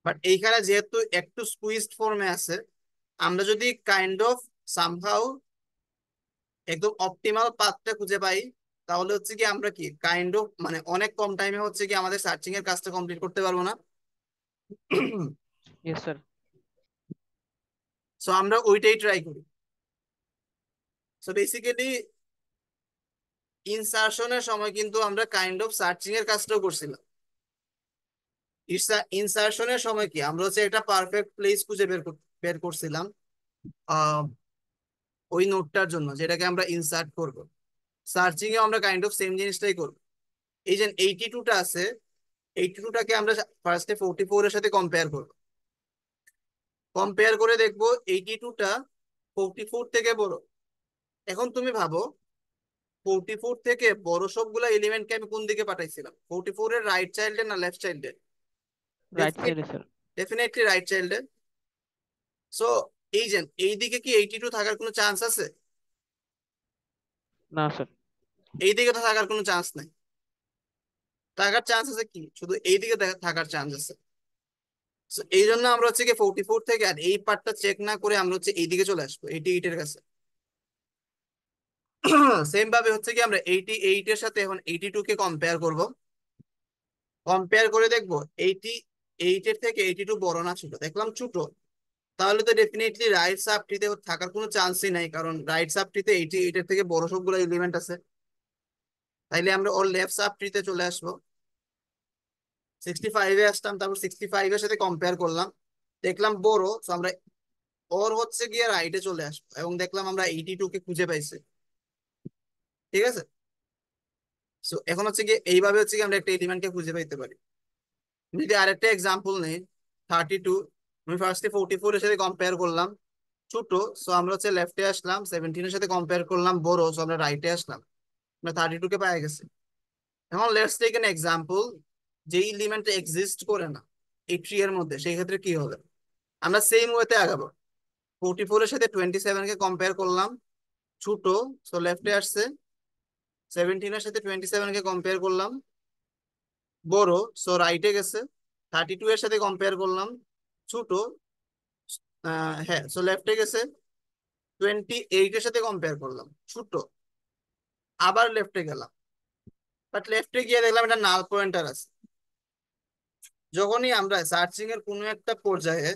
বাট এইখানে যেহেতু একটু স্কুইজড ফর্মে আছে, আমরা যদি কাইন্ড অফ সামহাউ একদম অপটিমাল পাথটা খুঁজে পাই তাহলে হচ্ছে কি আমরা কি কাইন্ড অফ মানে অনেক কম টাইমে হচ্ছে কি আমাদের সার্চিং এর কাজটা কমপ্লিট করতে পারবো না? Yes sir. সো আমরা ওইটাই ট্রাই করি। সো বেসিক্যালি ইনসার্শনের সময় কিন্তু আমরা কাইন্ড অফ সার্চিং এর কাজটাও করছিলাম। ইনসার্শনের সময় কি আমরা হচ্ছে একটা পারফেক্ট প্লেস খুঁজে বের করছিলাম ওই নোটটার জন্য যেটাকে আমরা ইনসার্ট করব। সার্চিং এ আমরা কাইন্ড অফ সেম জিনিসটাই করব। এই যে 82টা আছে, 82টাকে আমরা ফার্স্টে 44 এর সাথে কম্পেয়ার করব। কম্পেয়ার করে দেখবো 82টা 44 থেকে বড়। এখন তুমি ভাবো 44 থেকে বড় সবগুলা এলিমেন্টকে আমি কোন দিকে পাঠাইছিলাম, 44 এর রাইট চাইল্ডে না লেফট চাইল্ডে? রাইট সাইডে স্যার। ডেফিনেটলি রাইট চাইল্ডে। সো এই যে এই দিকে কি 82 থাকার কোনো চান্স আছে? না স্যার। এই দিকে তো থাকার কোনো চান্স নাই। থাকার চান্স আছে কি শুধু এই দিকে থাকার চান্স আছে। So, এই জন্য আমরা হচ্ছে কি 44 থেকে আর এই পার্টটা চেক না করে আমরা হচ্ছে এইদিকে চলে আসবো 88 এর কাছে। সেম ভাবে হচ্ছে কি আমরা 88 এর সাথে এখন 82 কে কম্পেয়ার করব। কম্পেয়ার করে দেখবো 88 এর থেকে 82 বড় না ছোট, দেখলাম ছোট, তাহলে তো ডেফিনেটলি রাইট সাবট্রিতে থাকার কোনো চান্সই নাই, কারণ রাইট সাবট্রিতে 88 এর থেকে বড় সবগুলো এলিমেন্ট আছে। তাইলে আমরা ওর লেফট সাব ট্রিতে চলে আসবো, 65-এ আসলাম, তারপর 65-এর সাথে কম্পেয়ার করলাম, দেখলাম বড়, তো আমরা ওর হচ্ছে গিয়ে রাইটে চলে আসবো এবং দেখলাম আমরা 82 কে খুঁজে পাইছি। ঠিক আছে, সো এখন হচ্ছে গিয়ে এইভাবে হচ্ছে কি আমরা একটা এলিমেন্টকে খুঁজে পাইতে পারি। যদি আরেকটা এক্সাম্পল নেই, 32, আমি ফার্স্টে 44-এর সাথে কম্পেয়ার করলাম, ছোট, সো আমরা হচ্ছে লেফটে আসলাম, 17-এর সাথে কম্পেয়ার করলাম, বড়, সো আমরা রাইটে আসলাম, আমরা 32-কে পাই গেছি। এখন লেটস টেক এন এক্সাম্পল, যেই এলিমেন্ট এক্সিস্ট করে না এই ট্রি এর মধ্যে, সেই ক্ষেত্রে কি হবে? আমরা সেম ওয়েতে আগাবো, 44-এর সাথে 27-কে কম্পেয়ার করলাম, ছোট, সো লেফটে আসছে, 17-এর সাথে 27-কে কম্পেয়ার করলাম, বড়, সো রাইটে গেছে, 32-এর সাথে কম্পেয়ার করলাম, ছোট, হ্যাঁ, সো লেফটে গেছে, 28-এর সাথে কম্পেয়ার করলাম, ছোট, আবার লেফটে গেলাম, বাট লেফটে গিয়ে দেখলাম এটা নাল পয়েন্টার আছে। যখনই আমরা সার্চিং এর কোনো একটা পর্যায়ে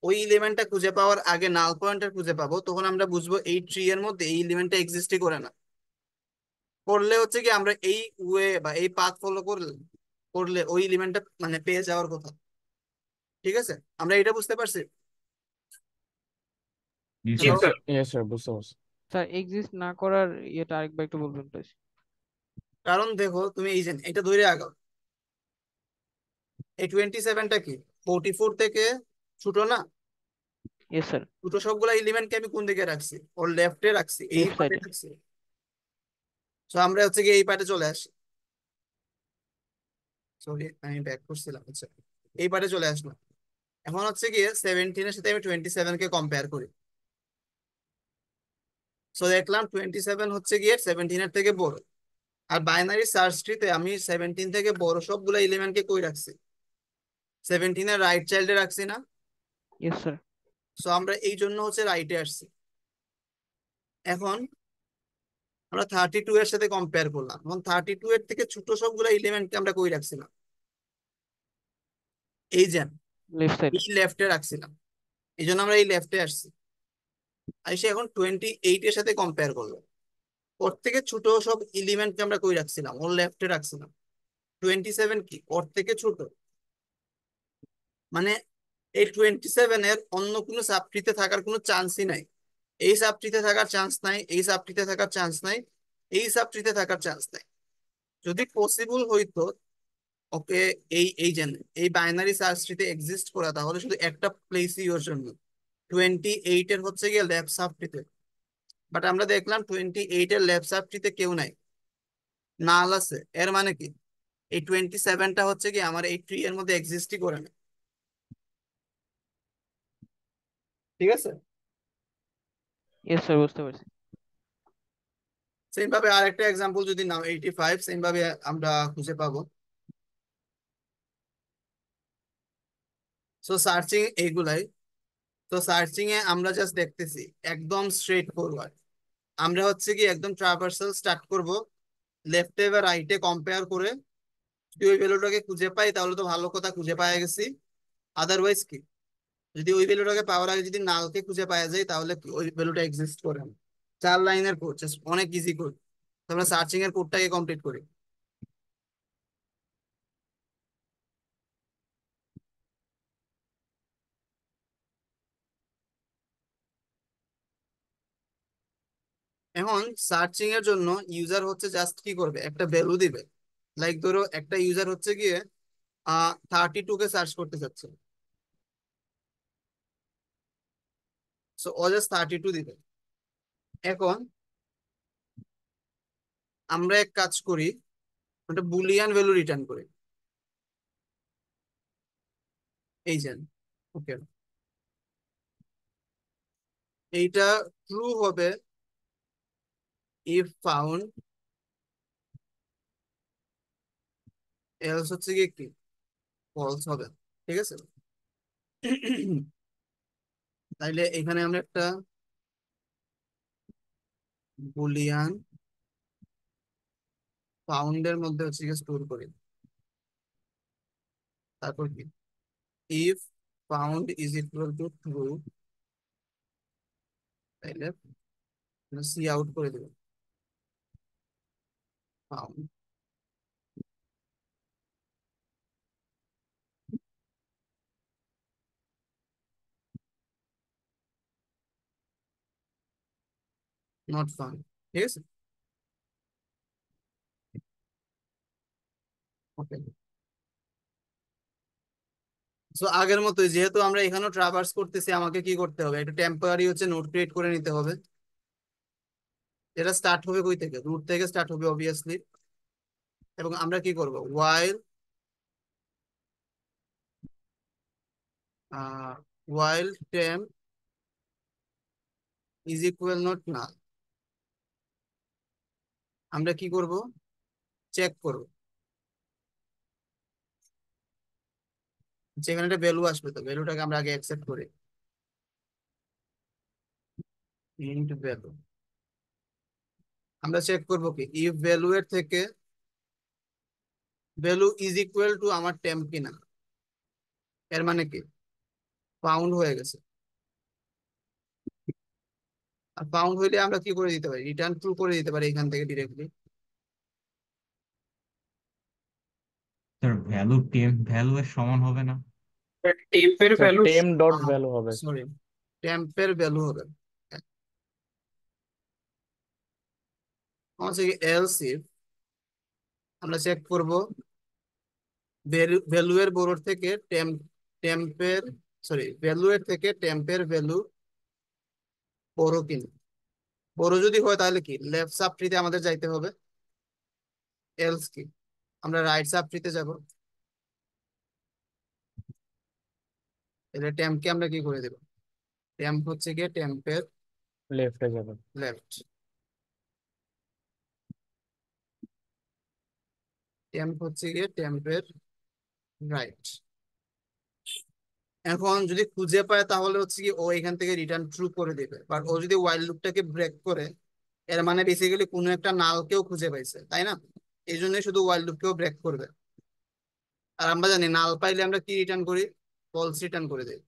ওই এলিমেন্টটা খুঁজে পাওয়ার আগে নাল পয়েন্টার খুঁজে পাবো, তখন আমরা বুঝবো এই ট্রি এর মধ্যে এই এলিমেন্টটা এক্সিস্টই করে না। করলে হচ্ছে কি আমরা এই ওয়ে বা এই পাথ ফলো করলে করলে ওই এলিমেন্টটা মানে পেয়ে যাওয়ার কথা। ঠিক আছে, আমরা এটা বুঝতে পারছি। জি হ্যালো, স্যার। ইয়েস স্যার, বুঝতে পারছি। স্যার এক্সিস্ট না করার ইয়েটা আরেকবার একটু বলবেন প্লিজ। কারণ দেখো তুমি এই যে এটা ধরে আগাও, এই 27টা কি 44 থেকে ছোট না? Yes sir. ছোট সবগুলা এলিমেন্টকে আমি কোন দিকে রাখছি? ওর লেফটে রাখছি, এই লেফট পার্টে সাইডে। রাখছি। তো আমরা হচ্ছে কি এই পার্টে চলে আসি, সরি আমি ব্যাক করছিলাম, আচ্ছা এই পার্টে চলে আসলাম। এখন হচ্ছে গিয়ে 17-এর সাথে আমি 27-কে কম্পেয়ার করি, সো দেখলাম 27 হচ্ছে গিয়ে 17-এর থেকে বড়। আর বাইনারি সার্চ ট্রিতে আমি 17 থেকে বড় সবগুলো এলিমেন্টকে কই রাখছি? 17-এর রাইট চাইল্ডে রাখছি না? Yes sir. সো আমরা এই জন্য হচ্ছে রাইটে আসছি। এখন আমরা 32-এর সাথে কম্পেয়ার করলাম, এখন 32-এর থেকে ছোট সবগুলো এলিমেন্টকে আমরা কই রাখছিলাম? এই যে লেফট সাইডে। এই লেফটে রাখছিলাম, এই জন্য আমরা এই লেফটে আসছি। এসে এখন 28-এর সাথে কম্পেয়ার করলো, ওর থেকে ছোট সব এলিমেন্টকে আমরা কই রাখছিলাম? ওর লেফটে রাখছিলাম। 27 কি ওর থেকে ছোট? মানে এই 27-এর অন্য কোনো সাবট্রিতে থাকার কোনো চান্সই নাই। এই সাবট্রিতে থাকার চান্স নাই, এই সাবট্রিতে থাকার চান্স নাই, এই সাবট্রিতে থাকার চান্স নাই। যদি পসিবল হইতো ওকে এই যে এই বাইনারি সার্চ ট্রিতে এক্সিস্ট করা, তাহলে শুধু একটা প্লেসই ওর জন্য, 28-এর হচ্ছে গিয়ে লেফট সাবট্রিতে। বাট আমরা দেখলাম 28-এর লেফট সাবট্রিতে কেউ নাই, নাল আছে। এর মানে কি এই 27টা হচ্ছে কি আমার এই ট্রি এর মধ্যে এক্সিস্টই করে না। ঠিক আছে, ইয়েস স্যার, বুঝতে পারছি। সেম ভাবে আরেকটা এক্সাম্পল যদি নাও 85, সেম ভাবে আমরা খুঁজে পাবো। সো সার্চিং এইগুলাই, তো সার্চিং এ আমরা জাস্ট দেখতেছি একদম স্ট্রেট ফরওয়ার্ড। আমরা হচ্ছে কি একদম ট্রাভার্সাল স্টার্ট করব, লেফটে বা রাইটে কম্পেয়ার করে যদি ওই ভ্যালুটাকে খুঁজে পাই তাহলে তো ভালো কথা, খুঁজে পাওয়া গেছি। আদারওয়াইজ কি, যদি ওই ভ্যালুটাকে পাওয়ার আগে যদি নালকে খুঁজে পাওয়া যায় তাহলে কি ওই ভ্যালুটা এক্সিস্ট করে না। 4 লাইনের কোড, জাস্ট অনেক ইজি কোড। আমরা সার্চিং এর কোডটাকে কমপ্লিট করি। এখন সার্চিং এর জন্য ইউজার হচ্ছে জাস্ট কি করবে, একটা ভ্যালু দিবে। লাইক ধরো একটা ইউজার হচ্ছে গিয়ে 32-কে সার্চ করতে চাচ্ছে, সো ও জাস্ট 32 দিবে। এখন আমরা এক কাজ করি, একটা বুলিয়ান ভ্যালু রিটার্ন করি, এই যে ওকে, এইটা ট্রু হবে ইফ ফাউন্ড, এলস হচ্ছে গিয়ে কি ফলস হবে। ঠিক আছে, তাইলে এখানে আমরা একটা বুলিয়ান ফাউন্ডের মধ্যে হচ্ছে গিয়ে স্টোর করি। তারপর কি, if found is equal two true, তাইলে সি আউট করে দেবো ফাউন্ড। Not found. ঠিক আছে, ওকে। সো আগের মতোই, যেহেতু আমরা এখানেও ট্রাভার্স করতেছি, আমাকে কি করতে হবে, একটা টেম্পোরারি হচ্ছে নোড ক্রিয়েট করে নিতে হবে। এটা স্টার্ট হবে কই থেকে, রুট থেকে স্টার্ট হবে অবভিয়াসলি। এবং আমরা কি করব, while temp is equal not null. আমরা কি করব, চেক করব যেখানে একটা ভ্যালু আসবে, তো ভ্যালুটাকে আমরা আগে অ্যাকসেপ্ট করি, ইন্ট ভ্যালু। আমরা চেক করব কি, ইফ ভ্যালু এর থেকে ভ্যালু ইজ ইকুয়াল টু আমার টেম্প কিনা। এর মানে কি, ফাউন্ড হয়ে গেছে। আর ফাউন্ড হইলে আমরা কি করে দিতে পারি, রিটার্ন ট্রু করে দিতে পারি এখান থেকে directly. Sir value temp value এর সমান হবে না? টেম্পের sir value temp dot value হবে। সরি, টেম্পের ভ্যালু হবে। এলস ইফ আমরা চেক করব ভ্যালু এর বড় থেকে টেম্পের ভ্যালু এর থেকে টেম্পের ভ্যালু বড় কিনা। বড় যদি হয় তাহলে কি, লেফট সাব ট্রিতে আমাদের যাইতে হবে। এলস কি, আমরা রাইট সাব ট্রিতে যাব। তাহলে টেম্পকে আমরা কি করে দেব, টেম্প হচ্ছে গিয়ে টেম্পের লেফটে যাবে। লেফট, টেম্প হচ্ছে গিয়ে টেম্পের রাইট। এখন যদি খুঁজে পায় তাহলে হচ্ছে কি ও এখান থেকে রিটার্ন ট্রু করে দেবে। বাট ও যদি ওয়াইল লুপটাকে ব্রেক করে, এর মানে বেসিক্যালি কোনো একটা নালকেও খুঁজে পাইছে, তাই না? এই জন্যই শুধু ওয়াইল লুপকেও ব্রেক করবে। আর আমরা জানি নাল পাইলে আমরা কি রিটার্ন করি, ফলস রিটার্ন করে দেই।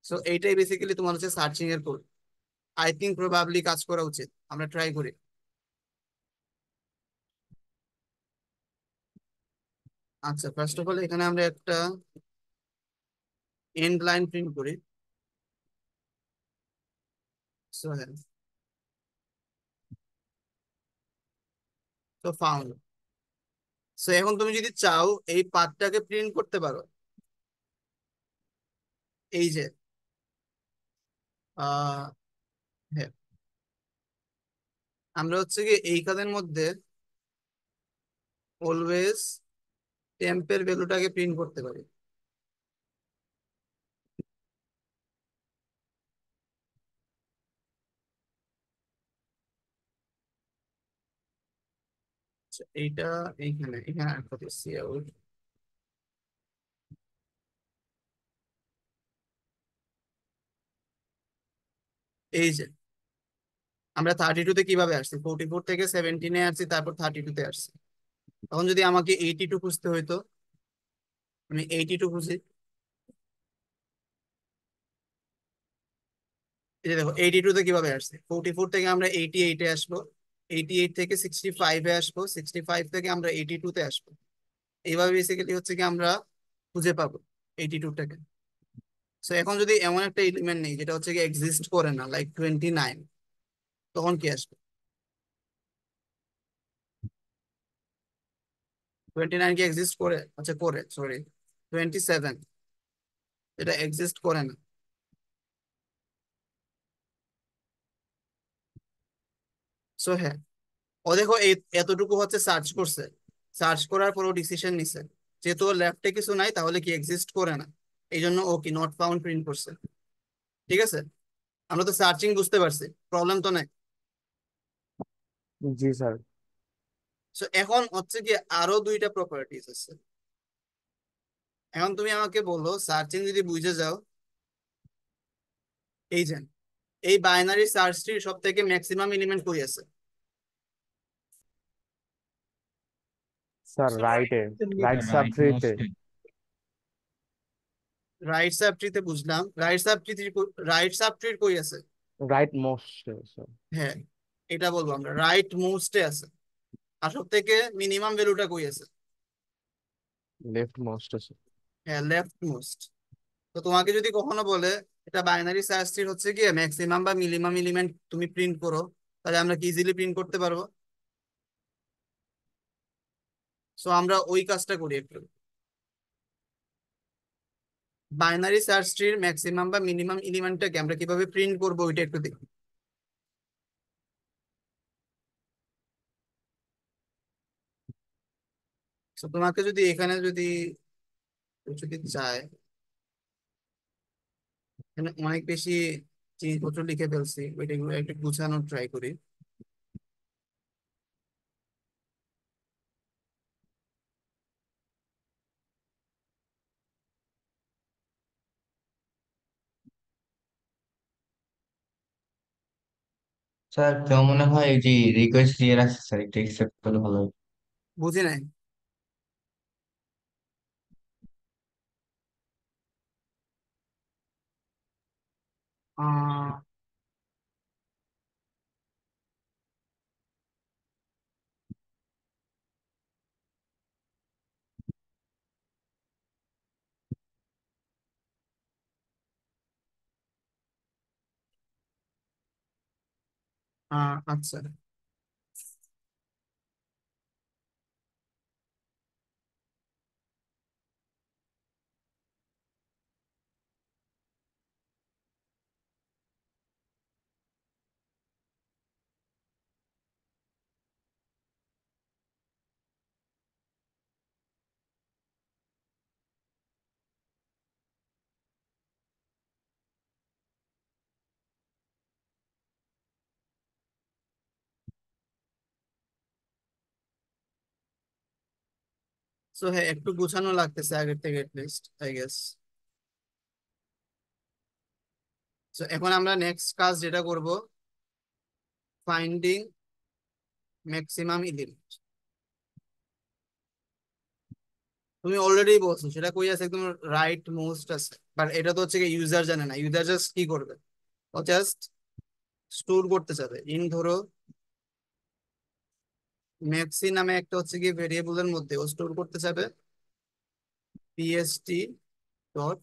সো এইটাই বেসিক্যালি তোমার হচ্ছে সার্চিং এর কোড। আই থিঙ্ক প্রবাবলি কাজ করা উচিত, আমরা ট্রাই করি। আচ্ছা, ফার্স্ট অফ অল এখানে আমরা একটা এন্ড লাইন প্রিন্ট করি। সো হ্যাঁ, তো ফাউন্ড। সো এখন তুমি যদি চাও এই পাথটাকে প্রিন্ট করতে পারো, এই যে হ্যাঁ, আমরা হচ্ছে কি এই কাজের মধ্যে অলওয়েজ টেম্পের ভ্যালুটাকে প্রিন্ট করতে পারি। আচ্ছা, এইটা এইখানে এখানে একটা দিচ্ছি out। এই যে আমরা 32-তে কিভাবে আসছি, 44 থেকে 17-এ আসছি, তারপর 32-তে আসছি। তখন যদি আমাকে 82 খুঁজতে হইতো, আমি 82 খুঁজি। এই যে দেখো 82-তে কিভাবে আসছে, 44 থেকে আমরা 88-এ আসবো, 88 থেকে 65-এ আসবো, 65 থেকে আমরা 82-তে আসবো। এইভাবে বেসিক্যালি হচ্ছে কি আমরা খুঁজে পাবো 82টাকে। সো এখন যদি এমন একটা এলিমেন্ট নেই যেটা হচ্ছে কি এক্সিস্ট করে না, লাইক 29, তখন কি আসবে, 29 কি এক্সিস্ট করে, আচ্ছা করে, সরি 27, এটা এক্সিস্ট করে না। সো হ্যাঁ, ও দেখো এই এতটুকু হচ্ছে সার্চ করছে, সার্চ করার পর ও ডিসিশন নিছে, যেহেতু ওর লেফটে কিছু নাই তাহলে কি এক্সিস্ট করে না, এই জন্য ও কি নট ফাউন্ড প্রিন্ট করছে। ঠিক আছে, আমরা তো সার্চিং বুঝতে পারছি, প্রবলেম তো নাই। জি স্যার। সো এখন হচ্ছে কি আরো দুইটা প্রপার্টিজ আছে। এখন তুমি আমাকে বলো, সার্চিং যদি বুঝে যাও, এই যে এই বাইনারি সার্চ ট্রির সব থেকে ম্যাক্সিমাম এলিমেন্ট কই আছে, স্যার রাইটে, রাইট সাব রাইট ট্রিতে। মোস্টে। রাইট সাব ট্রিতে বুঝলাম, রাইট সাব ট্রির কই আছে, রাইট মোস্টে স্যার। হ্যাঁ এটা বলবো আমরা, রাইট মোস্টে আছে। আর সব থেকে মিনিমাম ভ্যালুটা কই আছে, লেফট মোস্টে স্যার। হ্যাঁ লেফট মোস্ট। তো তোমাকে যদি কখনো বলে এটা বাইনারি সার্চ ট্রির হচ্ছে গিয়ে ম্যাক্সিমাম বা মিনিমাম এলিমেন্ট তুমি প্রিন্ট করো, তাহলে আমরা কি ইজিলি প্রিন্ট করতে পারবো। সো আমরা ওই কাজটা করি একটু। বাইনারি সার্চ ট্রির ম্যাক্সিমাম বা মিনিমাম এলিমেন্টটাকে আমরা কিভাবে প্রিন্ট করবো ওইটা একটু দেখি। তো তোমাকে যদি এখানে যদি যদি চায়, এখানে অনেক বেশি জিনিসপত্র লিখে ফেলছি, ওইটাগুলো একটু গুছানোর ট্রাই করি। স্যার কেউ মনে হয় এই যে রিকোয়েস্ট দিয়ে রাখছে স্যার, এটা একসেপ্ট করলে ভালো হবে। বুঝি নাই। আহ আচ্ছা। সো হ্যাঁ, একটু গুছানো লাগতেছে আগের থেকে এটলিস্ট আই গেস। সো এখন আমরা নেক্সট কাজ যেটা করব, ফাইন্ডিং ম্যাক্সিমাম এলিমেন্ট। তুমি অলরেডি বলছো সেটা কই আছে, একদম রাইট মোস্ট আছে, বাট এটা তো হচ্ছে ইউজার জানে না। ইউজার জাস্ট কি করবে, ও জাস্ট স্টোর করতে চাবে ইন, ধরো ম্যাক্সি নামে একটা হচ্ছে কি ভেরিয়েবলের মধ্যে ও স্টোর করতে চাবে পিএসটি ডট,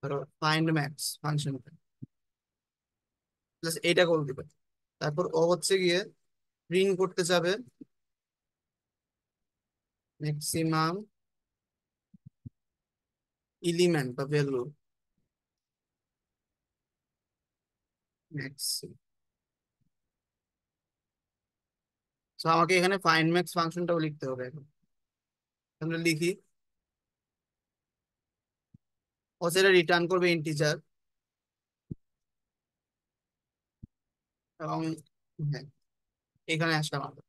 ধরো ফাইন্ড ম্যাক্স ফাংশন, জাস্ট এইটা কল দিবে। তারপর ও হচ্ছে গিয়ে প্রিন্ট করতে চাবে ম্যাক্সিমাম এলিমেন্ট বা ভ্যালু ম্যাক্স। তো আমাকে এখানে ফাইন্ড ম্যাক্স ফাংশনটাও লিখতে হবে। এখন আমরা লিখি, ও সেটা রিটার্ন করবে ইন্টিজার, এবং হ্যাঁ এখানে আসলাম আমরা।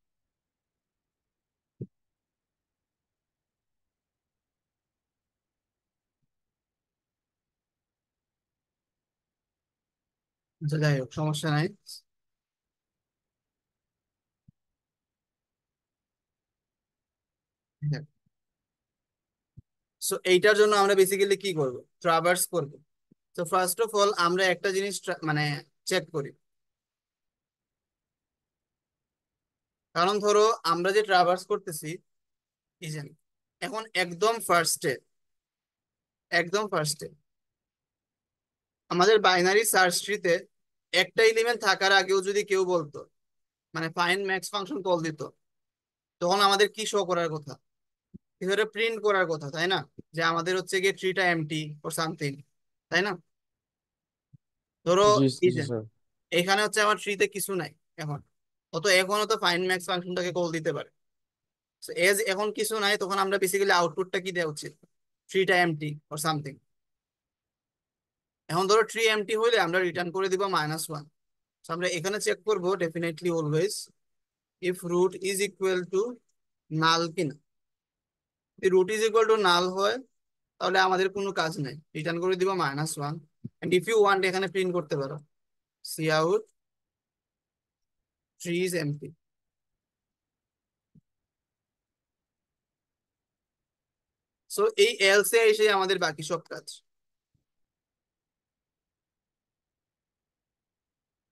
আচ্ছা, যাই হোক সমস্যা নাই। সো এইটার জন্য আমরা বেসিক্যালি কি করব, ট্রাভার্স করব। তো ফার্স্ট অফ অল আমরা একটা জিনিস মানে চেক করি, কারণ ধরো আমরা যে ট্রাভার্স করতেছি এই যে, এখন একদম ফার্স্টে আমাদের বাইনারি সার্চ ট্রিতে একটা এলিমেন্ট থাকার আগেও যদি কেউ বলতো, মানে ফাইন্ড ম্যাক্স ফাংশন কল দিত, তখন আমাদের কি শো করার কথা, কিছু প্রিন্ট করার কথা, তাই না? যে আমাদের হচ্ছে গিয়ে ট্রিটা এমটি ওর সামথিং, তাই না? ধরো জি এই জি যে স্যার। এখানে হচ্ছে আমার ট্রিতে কিছু নাই এখন, এখনো তো ফাইন্ড ম্যাক্স ফাংশনটাকে কল দিতে পারে। এজ এখন কিছু নাই, তখন আমরা বেসিক্যালি আউটপুটটা কি দেওয়া উচিত, ট্রিটা এমটি ওর সামথিং। এখন ধরো ট্রি এমটি হইলে আমরা রিটার্ন করে দিব -1। আমরা এখানে চেক করব definitely always if root is equal to null কিনা। যদি root is equal to null হয় তাহলে আমাদের কোনো কাজ নাই, রিটার্ন করে দিব -1। এন্ড ইফ ইউ ওয়ান্ট এখানে প্রিন্ট করতে পারো cout tree is empty. So এই এলসে এসে আমাদের বাকি সব কাজ।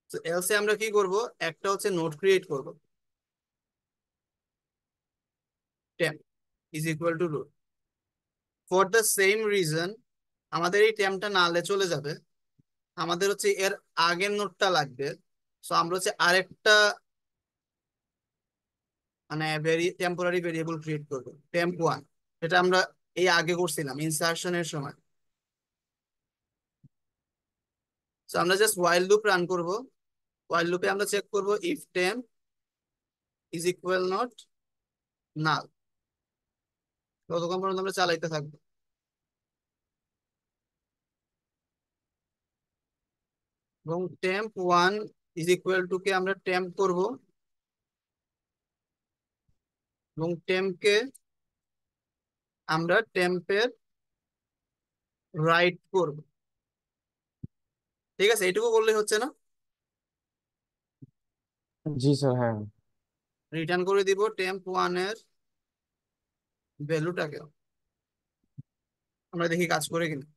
তো এলসে আমরা কি করব, একটা হচ্ছে নোট ক্রিয়েট করব, temp is equal to root, for the same reason আমাদের এই টেম্পটা নালে চলে যাবে, আমাদের হচ্ছে এর আগের নোটটা লাগবে। সো আমরা হচ্ছে আরেকটা মানে টেম্পোরারি ভেরিয়েবল ক্রিয়েট করবো, টেম্প 1, যেটা আমরা এই আগে করছিলাম ইনসার্শনের সময়। সো আমরা জাস্ট ওয়াইল লুপ রান করব। ওয়াইল লুপে আমরা চেক করব if temp is equal not null, ততক্ষণ পর্যন্ত আমরা চালাইতে থাকবো। এবং টেম্প 1 ইজ ইকুয়াল টু কে আমরা টেম্প করব, এবং টেম্পকে আমরা টেম্পের রাইট করব। ঠিক আছে, এইটুকু বললেই হচ্ছে না? জি স্যার, হ্যাঁ। রিটার্ন করে দিব টেম্প 1 এর ভ্যালুটাকে, আমরা দেখি কাজ করে কিনা।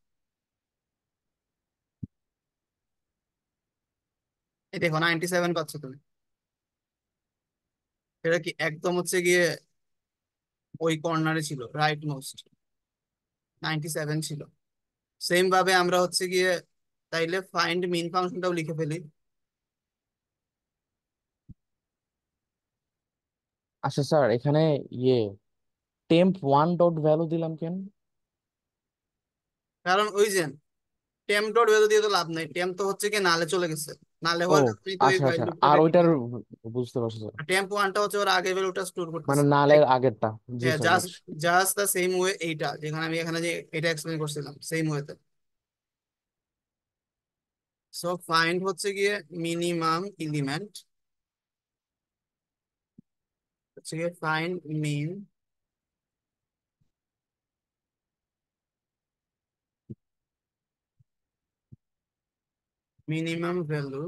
এই দেখো 97 পাচ্ছ তুমি। এটা কি একদম হচ্ছে গিয়ে ওই কর্নারে ছিল, রাইট মোস্ট 97 ছিল। সেম ভাবে আমরা হচ্ছে গিয়ে তাইলে ফাইন্ড মিন ফাংশনটাও লিখে ফেলি। আচ্ছা স্যার, এখানে ইয়ে temp1 ডট ভ্যালু দিলাম কেন? কারণ ওই যে টেম্প ডট ভ্যালু দিয়ে তো লাভ নাই, টেম্প তো হচ্ছে কি নালে চলে গেছে, নালে ও হওয়ার কারণেই তো এই আচ্ছা ফাইল আচ্ছা, লুপটা আর বের ওইটার করতে। বুঝতে পারছি স্যার, টেম্প 1টা হচ্ছে ওর আগে ভ্যালুটা স্টোর মানে করতেছে। নালের আগেরটা। জি স্যার, জাস্ট বুঝছি। জাস্ট দ্য সেম ওয়ে এইটা, যেখানে আমি এখানে যে এটা এক্সপ্লেন করছিলাম সেম ওয়েতে। সো ফাইন্ড হচ্ছে গিয়ে মিনিমাম এলিমেন্ট, হচ্ছে গিয়ে ফাইন্ড মিন মিনিমাম ভ্যালু।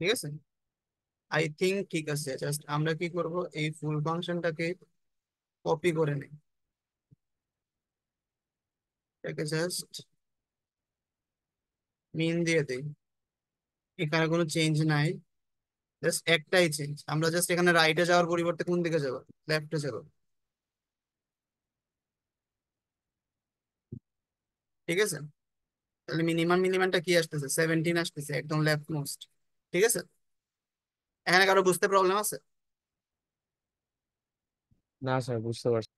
ঠিক আছে, আই থিঙ্ক ঠিক আছে। জাস্ট আমরা কি করব, এই ফুল ফাংশনটাকে কপি করে নিই, এটাকে জাস্ট মিন দিয়ে দিই। এখানে কোনো চেঞ্জ নাই, জাস্ট একটাই চেঞ্জ, আমরা জাস্ট এখানে রাইটে যাওয়ার পরিবর্তে কোন দিকে যাব, লেফটে যাব। ঠিক আছে, তাহলে মিনিমাম মিনিমামটা কি আসতেছে, 17 আসতেছে, একদম লেফট মোস্ট। ঠিক আছে, এখানে কারো বুঝতে প্রবলেম আছে? না স্যার, বুঝতে পারছি।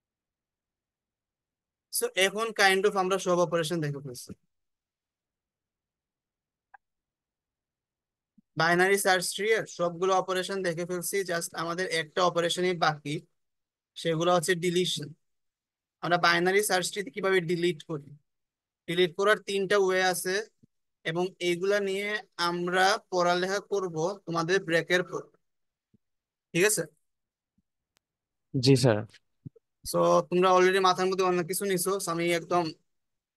সো এখন কাইন্ড অফ আমরা সব অপারেশন দেখে ফেলছি। বাইনারি সার্চ ট্রি এর সবগুলো অপারেশন দেখে ফেলছি, জাস্ট আমাদের একটা অপারেশনই বাকি, সেগুলো হচ্ছে ডিলিশন। আমরা বাইনারি সার্চ ট্রিতে কিভাবে ডিলিট করি, ডিলিট করার 3টা ওয়ে আছে, এবং এইগুলা নিয়ে আমরা পড়ালেখা করব তোমাদের ব্রেকের পর। ঠিক আছে, জি স্যার। সো তোমরা অলরেডি মাথার মধ্যে অনেক কিছু নিছো, so আমি একদম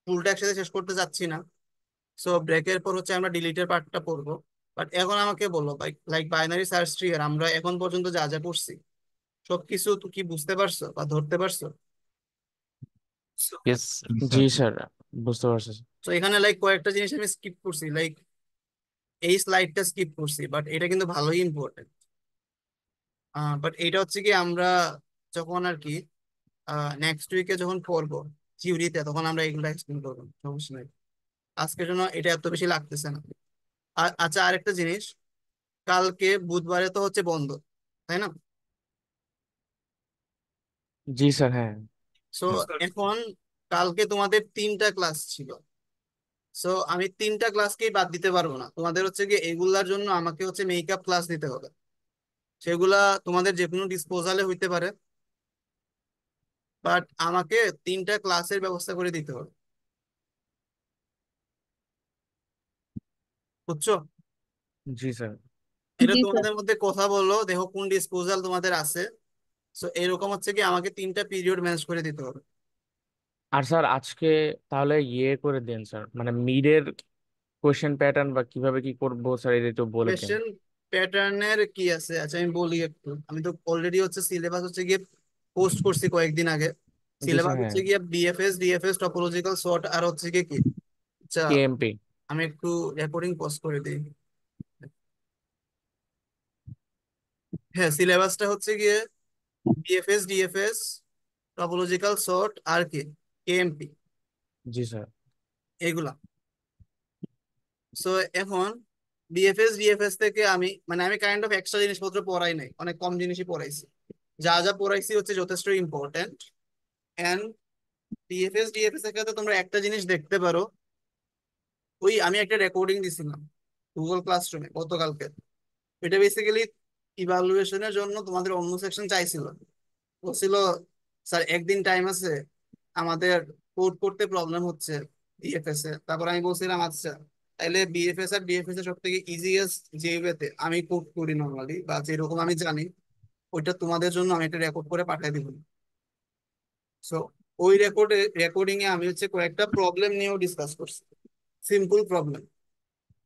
ফুলটা একসাথে শেষ করতে যাচ্ছি না। সো ব্রেকের পর হচ্ছে আমরা ডিলিটের পার্টটা পড়বো। বাট এখন আমাকে বলো, লাইক বাইনারি সার্চ ট্রি এর আমরা এখন পর্যন্ত যা যা পড়ছি সবকিছু তো কি বুঝতে পারছো বা ধরতে পারছো? ইয়েস। জি স্যার স্যার, বুঝতে পারছি। তো এখানে লাইক কয়েকটা জিনিস আমি স্কিপ করছি, লাইক এই স্লাইডটা স্কিপ করছি, বাট এটা কিন্তু ভালোই ইম্পর্টেন্ট। বাট এটা হচ্ছে কি আমরা যখন আর কি নেক্সট উইকে যখন পড়বো থিওরিতে, তখন আমরা এগুলো এক্সপ্লেন করবো, সমস্যা নাই। আজকের জন্য এটা এত বেশি লাগতেছে না। আচ্ছা, আরেকটা জিনিস, কালকে বুধবারে তো হচ্ছে বন্ধ, তাই না? জি স্যার, হ্যাঁ। সো এখন কালকে তোমাদের 3টা ক্লাস ছিল। সো আমি 3টা ক্লাসকেই বাদ দিতে পারবো না, তোমাদের হচ্ছে কি এগুলার জন্য আমাকে হচ্ছে মেকআপ ক্লাস দিতে হবে। সেগুলা তোমাদের যে কোনো ডিসপোজালে হইতে পারে, বাট আমাকে 3টা ক্লাসের ব্যবস্থা করে দিতে হবে, বুঝছো? জি স্যার। এটা জি স্যার। তোমাদের মধ্যে কথা বলো, দেখো কোন ডিসপোজাল তোমাদের আছে। সো এরকম হচ্ছে কি আমাকে 3টা পিরিয়ড ম্যানেজ করে দিতে হবে। আর স্যার আজকে তাহলে ইয়ে করে দেন স্যার, মানে মিডের কোয়েশ্চেন প্যাটার্ন বা কিভাবে কি করবো স্যার, এটা একটু বলে দেন। কোয়েশ্চেন প্যাটার্নের কি আছে, আচ্ছা আমি বলি একটু। আমি তো অলরেডি হচ্ছে সিলেবাস হচ্ছে গিয়ে পোস্ট করছি কয়েকদিন আগে। জি স্যার, সিলেবাস হ্যাঁ। হচ্ছে গিয়ে বিএফএস, ডিএফএস, টপোলজিক্যাল সর্ট, আর হচ্ছে গিয়ে কি, আচ্ছা কেএমপি। আমি একটু রেকর্ডিং পজ করে দিই। হ্যাঁ, সিলেবাসটা হচ্ছে গিয়ে বিএফএস, ডিএফএস, টপোলজিক্যাল সর্ট আর কি, কেএমপি, জি স্যার। এগুলা। সো এখন বিএফএস ডিএফএস থেকে আমি কাইন্ড অফ এক্সট্রা জিনিসপত্র পড়াই নাই, অনেক কম জিনিসই পড়াইছি। যা যা পড়াইছি হচ্ছে যথেষ্ট ইম্পর্টেন্ট। এন্ড ডিএফএস ডিএফএস এর ক্ষেত্রে তোমরা একটা জিনিস দেখতে পারো, আমি একটা রেকর্ডিং দিছিলাম গুগল ক্লাসরুমে গতকালকে। এটা বেসিক্যালি ইভালুয়েশনের জন্য তোমাদের অন্য সেকশন চাইছিল, বলছিল স্যার একদিন টাইম আছে, আমাদের কোড করতে প্রবলেম হচ্ছে ডিএফএস এ। তারপর আমি বলছিলাম আচ্ছা তাইলে বিএফএস আর ডিএফএস এর সব থেকে ইজিয়েস্ট যে ওয়েতে আমি কোড করি নর্মালি বা যেরকম আমি জানি, ওইটা তোমাদের জন্য আমি একটা রেকর্ড করে পাঠিয়ে দিব। সো ওই রেকর্ডিং এ আমি হচ্ছে কয়েকটা প্রবলেম নিয়েও ডিসকাস করছি, সিম্পল প্রবলেম।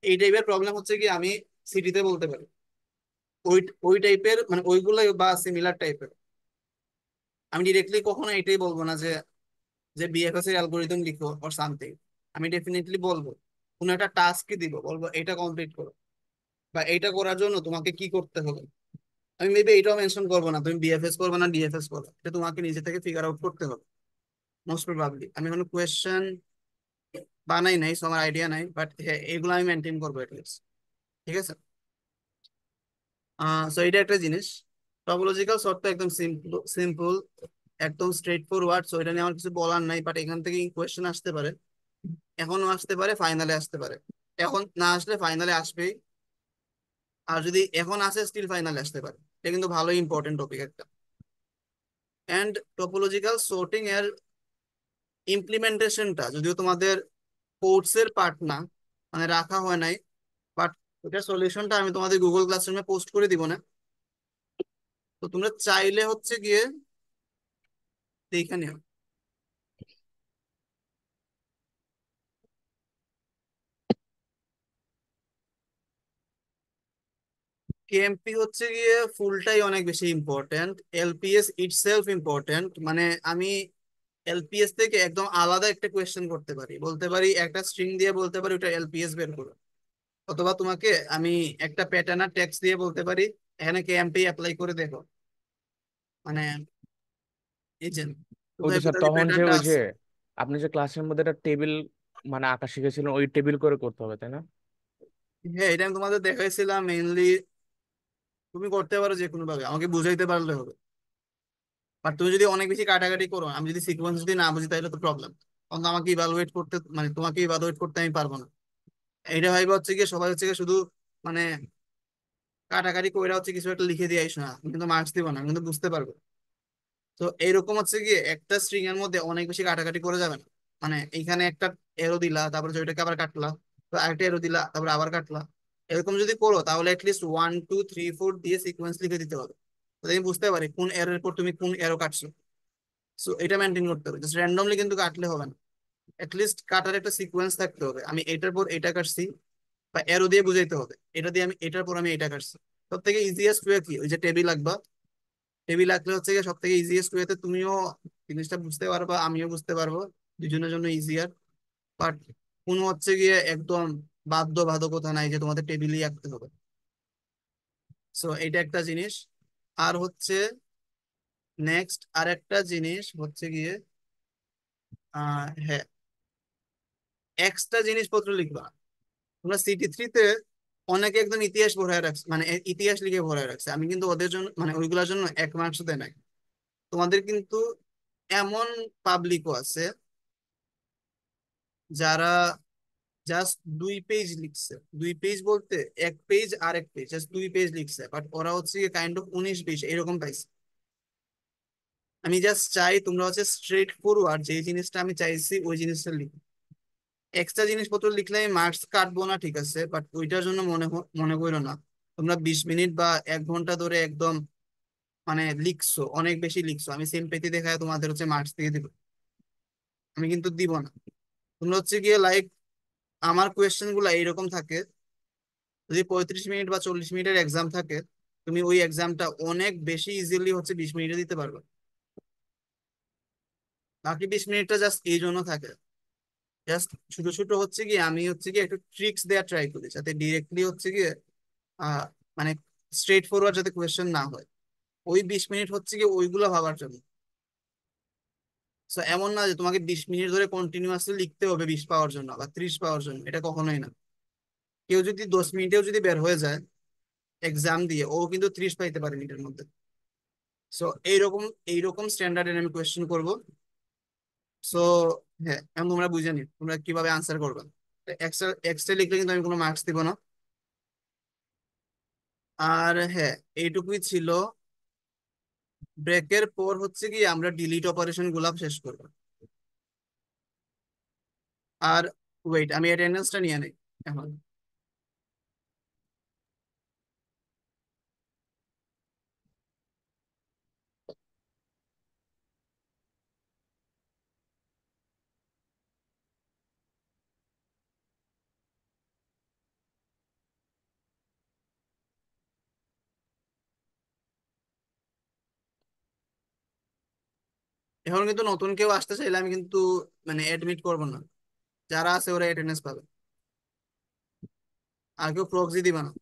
এই টাইপের প্রবলেম হচ্ছে কি আমি সিটিতে বলতে পারি, ওই ওই টাইপের মানে ওইগুলাই বা সিমিলার টাইপের। আমি ডিরেক্টলি কখনো এটাই বলবো না যে যে বিএফএস এর অ্যালগোরিদম লিখো অর সামথিং। আমি ডেফিনেটলি বলবো কোনো একটা টাস্ক দিব, বলবো এটা কমপ্লিট করো বা এটা করার জন্য তোমাকে কি করতে হবে। আমি মেবি এটাও মেনশন করবো না তুমি বিএফএস করবে না ডিএফএস করো, এটা তোমাকে নিজে থেকে ফিগার আউট করতে হবে মোস্ট প্রবাবলি। আমি কোনো কোয়েশ্চেন বানাই নাই, সো আমার আইডিয়া নাই, বাট হ্যাঁ এগুলো আমি মেনটেন করবো এটলিস্ট। ঠিক আছে। সো এটা একটা জিনিস। টপোলজিক্যাল সর্টটা একদম সিম্পল সিম্পল, একদম স্ট্রেট ফরওয়ার্ড। সো এটা নিয়ে আমার কিছু বলার নাই, বাট এখান থেকে কোয়েশ্চেন আসতে পারে, এখনো আসতে পারে, ফাইনালে আসতে পারে। এখন না আসলে ফাইনালে আসবেই, আর যদি এখন আসে স্টিল ফাইনালে আসতে পারে। এটা কিন্তু ভালো ইম্পর্টেন্ট টপিক একটা। এন্ড টপোলজিক্যাল সর্টিং এর ইমপ্লিমেন্টেশনটা যদিও তোমাদের কোর্সের পার্ট না, মানে রাখা হয় নাই, বাট ওটার সলিউশনটা আমি তোমাদের গুগল ক্লাসরুমে পোস্ট করে দিব না, তো তোমরা চাইলে হচ্ছে গিয়ে দেখে নিও। কেএমপি হচ্ছে গিয়ে ফুলটাই অনেক বেশি ইম্পর্টেন্ট, এলপিএস ইটসেলফ ইম্পর্টেন্ট। মানে আমি এলপিএস থেকে একদম আলাদা একটা কোয়েশ্চেন করতে পারি, বলতে পারি একটা স্ট্রিং দিয়ে বলতে পারি ওটা এলপিএস বের করো, অথবা তোমাকে আমি একটা প্যাটার্ন আর টেক্সট দিয়ে বলতে পারি এখানে কেএমপি অ্যাপ্লাই করে দেখো। মানে এই যে ওই তো কোথায় স্যার, কোথায় তখন যে প্যাটার্নটা ওই যে আছে। আপনি যে ক্লাসের মধ্যে একটা টেবিল মানে আঁকা শিখেছিলেন, ওই টেবিল করে করতে হবে তাই না? হ্যাঁ এটা আমি তোমাদের দেখাইছিলাম মেইনলি, তুমি করতে পারো যে কোনো ভাবে, আমাকে বুঝাইতে পারলে হবে। বাট তুমি যদি অনেক বেশি কাটাকাটি করো, আমি যদি সিকোয়েন্স যদি না বুঝি তাহলে তো প্রবলেম, তখন তো আমাকে ইভালুয়েট করতে মানে তোমাকে ইভালুয়েট করতে আমি পারবো না। এটা ভাইবা হচ্ছে গিয়ে সবাই হচ্ছে গিয়ে শুধু মানে কাটাকাটি কইরা হচ্ছে কিছু একটা লিখে দিয়ে আইস না, আমি কিন্তু মার্কস দিব না, আমি কিন্তু বুঝতে পারবো। তো এইরকম হচ্ছে গিয়ে একটা স্ট্রিং এর মধ্যে অনেক বেশি কাটাকাটি করে যাবে না। মানে এইখানে একটা এরো দিলা, তারপরে ওইটাকে আবার কাটলা, তো আরেকটা এরো দিলা, তারপরে আবার কাটলা। এরকম যদি করো তাহলে অ্যাটলিস্ট 1 2 3 4 দিয়ে সিকোয়েন্স লিখে দিতে হবে, তাহলে আমি বুঝতে পারি কোন এরোর পর তুমি কোন এরো কাটছো। সো এটা মেনটেন করতে হবে, জাস্ট র্যান্ডমলি কিন্তু কাটলে হবে না, অ্যাটলিস্ট কাটার একটা সিকোয়েন্স থাকতে হবে। আমি এটার পর এটা কাটছি, বা এরো দিয়ে বুঝাইতে হবে এটা দিয়ে আমি এটার পর আমি এটা কাটছি। সব থেকে ইজিয়েস্ট ওয়ে কি, ওই যে টেবিল আঁকবা, টেবিল আঁকলে হচ্ছে গিয়ে সব থেকে ইজিয়েস্ট ওয়েতে তুমিও জিনিসটা বুঝতে পারবা, আমিও বুঝতে পারবো, দুজনের জন্য ইজিয়ার। বাট কোনো হচ্ছে গিয়ে একদম বাধ্যবাধকতা নাই যে তোমাদের টেবিলই আঁকতে হবে। সো এটা একটা জিনিস। আর হচ্ছে নেক্সট আর একটা জিনিস হচ্ছে গিয়ে হ্যাঁ, এক্সট্রা জিনিসপত্র লিখবা। তোমরা সিটি 3-তে অনেকে একদম ইতিহাস ভরায় রাখছে, মানে ইতিহাস লিখে ভরায় রাখছে, আমি কিন্তু ওদের জন্য মানে ওইগুলোর জন্য 1 মার্কস দেয় নাই। তোমাদের কিন্তু এমন পাবলিকও আছে যারা জাস্ট 2 পেজ লিখছে, 2 পেজ বলতে 1 পেজ আর 1 পেজ, জাস্ট 2 পেজ লিখছে, বাট ওরা হচ্ছে কাইন্ড অফ 19 20 এরকম পাইছে। আমি জাস্ট চাই তোমরা হচ্ছে স্ট্রেট ফরওয়ার্ড যে জিনিসটা আমি চাইছি ওই জিনিসটা লিখো। এক্সট্রা জিনিসপত্র লিখলে আমি মার্কস কাটবো না, ঠিক আছে, বাট ওইটার জন্য মনে করো না তোমরা 20 মিনিট বা 1 ঘন্টা ধরে একদম মানে লিখছো, অনেক বেশি লিখছো, আমি সিম্পেথি দেখায় তোমাদের হচ্ছে মার্কস দিয়ে দিব, আমি কিন্তু দিব না। তোমরা হচ্ছে গিয়ে লাইক আমার কোয়েশ্চেন গুলো এইরকম থাকে, যদি 35 মিনিট বা 40 মিনিটের এক্সাম থাকে, তুমি ওই এক্সামটা অনেক বেশি ইজিলি হচ্ছে 20 মিনিটে দিতে পারবে। বাকি 20 মিনিটটা জাস্ট এই জন্য থাকে, জাস্ট ছোট ছোট হচ্ছে কি আমি হচ্ছে কি একটু ট্রিক্স দেওয়ার ট্রাই করি যাতে ডিরেক্টলি হচ্ছে গিয়ে আহ মানে স্ট্রেট ফরওয়ার্ড যাতে কোয়েশ্চেন না হয়। ওই 20 মিনিট হচ্ছে কি ওইগুলো ভাবার জন্য। সো এমন না যে তোমাকে 20 মিনিট ধরে কন্টিনিউয়াসলি লিখতে হবে 20 পাওয়ার জন্য বা 30 পাওয়ার জন্য, এটা কখনোই না। কেউ যদি 10 মিনিটেও যদি বের হয়ে যায় এক্সাম দিয়ে, ও কিন্তু 30 পাইতে পারে মিনিটের মধ্যে। সো এইরকম এইরকম স্ট্যান্ডার্ডের আমি কোয়েশ্চেন করব। সো হ্যাঁ, এখন তোমরা বুঝে নি তোমরা কিভাবে আনসার করবে। এক্সট্রা এক্সট্রা লিখলে কিন্তু আমি কোনো মার্কস দিব না। আর হ্যাঁ, এইটুকুই ছিল। ব্রেকের পর হচ্ছে কি আমরা ডিলিট অপারেশন গুলা শেষ করব। আর ওয়েট, আমি অ্যাটেন্ডেন্সটা নিয়ে নেই এখন। এখন কিন্তু নতুন কেউ আসতে চাইলে আমি কিন্তু মানে অ্যাডমিট করব না, যারা আছে ওরা অ্যাটেন্ডেন্স পাবে, আর কেউ প্রক্সি দিবা না।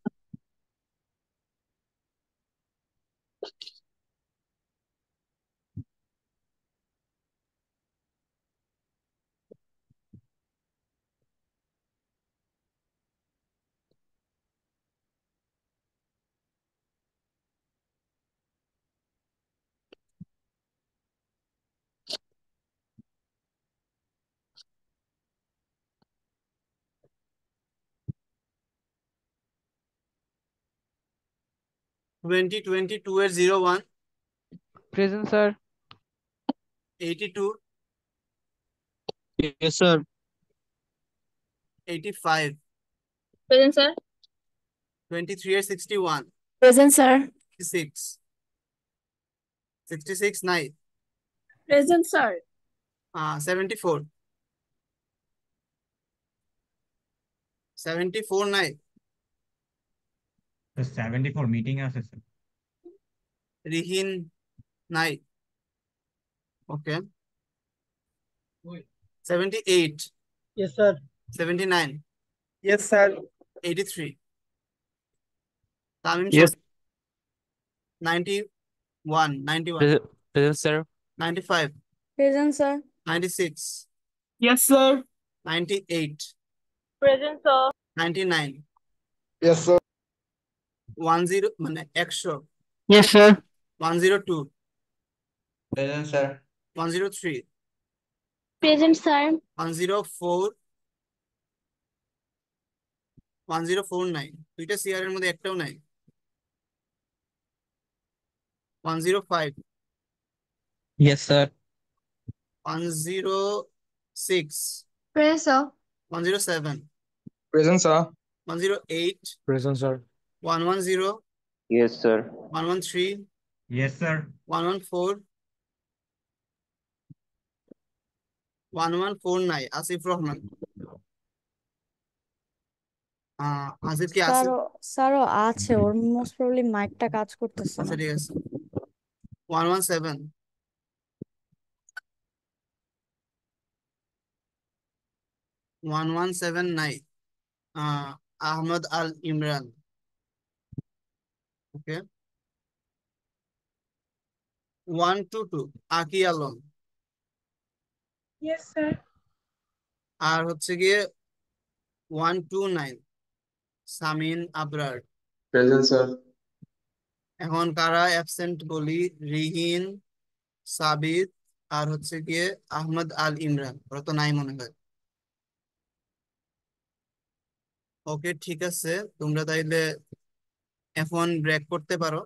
টোয়েন্টি 22 এর 01, present sir. 82, Yes, sir. 85, present sir. 23 এর 61, প্রেজেন্ট স্যার। 66, 66 নাই, প্রেজেন্ট স্যার। 74, 74 নাই, 74 মিটিং আছে স্যার। রিহিন নাই, ওকে। 78, Yes, sir. 79, Yes, sir. 83, Tamim Yes. 91, 91, present sir. 95, present sir. 96, Yes, sir. 98, present sir. 99, Yes, sir. 10 মানে 100, Yes, sir. 102, present sir. 103, present sir. 104, 104 নাই, দুইটা CR এর মধ্যে একটাও নাই, 105, yes sir. 106, present sir. 107, present sir. 108, present sir. 110, yes sir. 113, yes sir. 114, 114 নাই, আসিফ রহমান। আসিফ কি আসিফ? স্যারও আছে, ওর মোস্ট প্রবাবলি মাইকটা কাজ করতেছে আচ্ছা না। ঠিক আছে। 117, 117 নাই, আহমদ আল ইমরান, ওকে। 122 আকি আলম, ইয়েস স্যার। আর হচ্ছে গিয়ে 129 সামিন আবরার। Present sir. এখন কারা অ্যাবসেন্ট বলি, রিহিন, সাবিত, আর হচ্ছে গিয়ে আহমদ আল ইমরান, ওরা তো নাই মনে হয়। ওকে ঠিক আছে, তোমরা তাইলে এখন ব্রেক করতে পারো।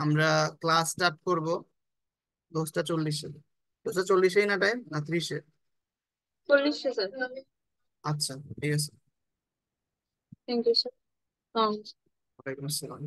আমরা ক্লাস স্টার্ট করব 10:40-এ। 10:40-এই না টাইম, না 30-এ? 40 স্যার। আচ্ছা ঠিক আছে। Thank you sir. ওয়ালাইকুম আসসালাম।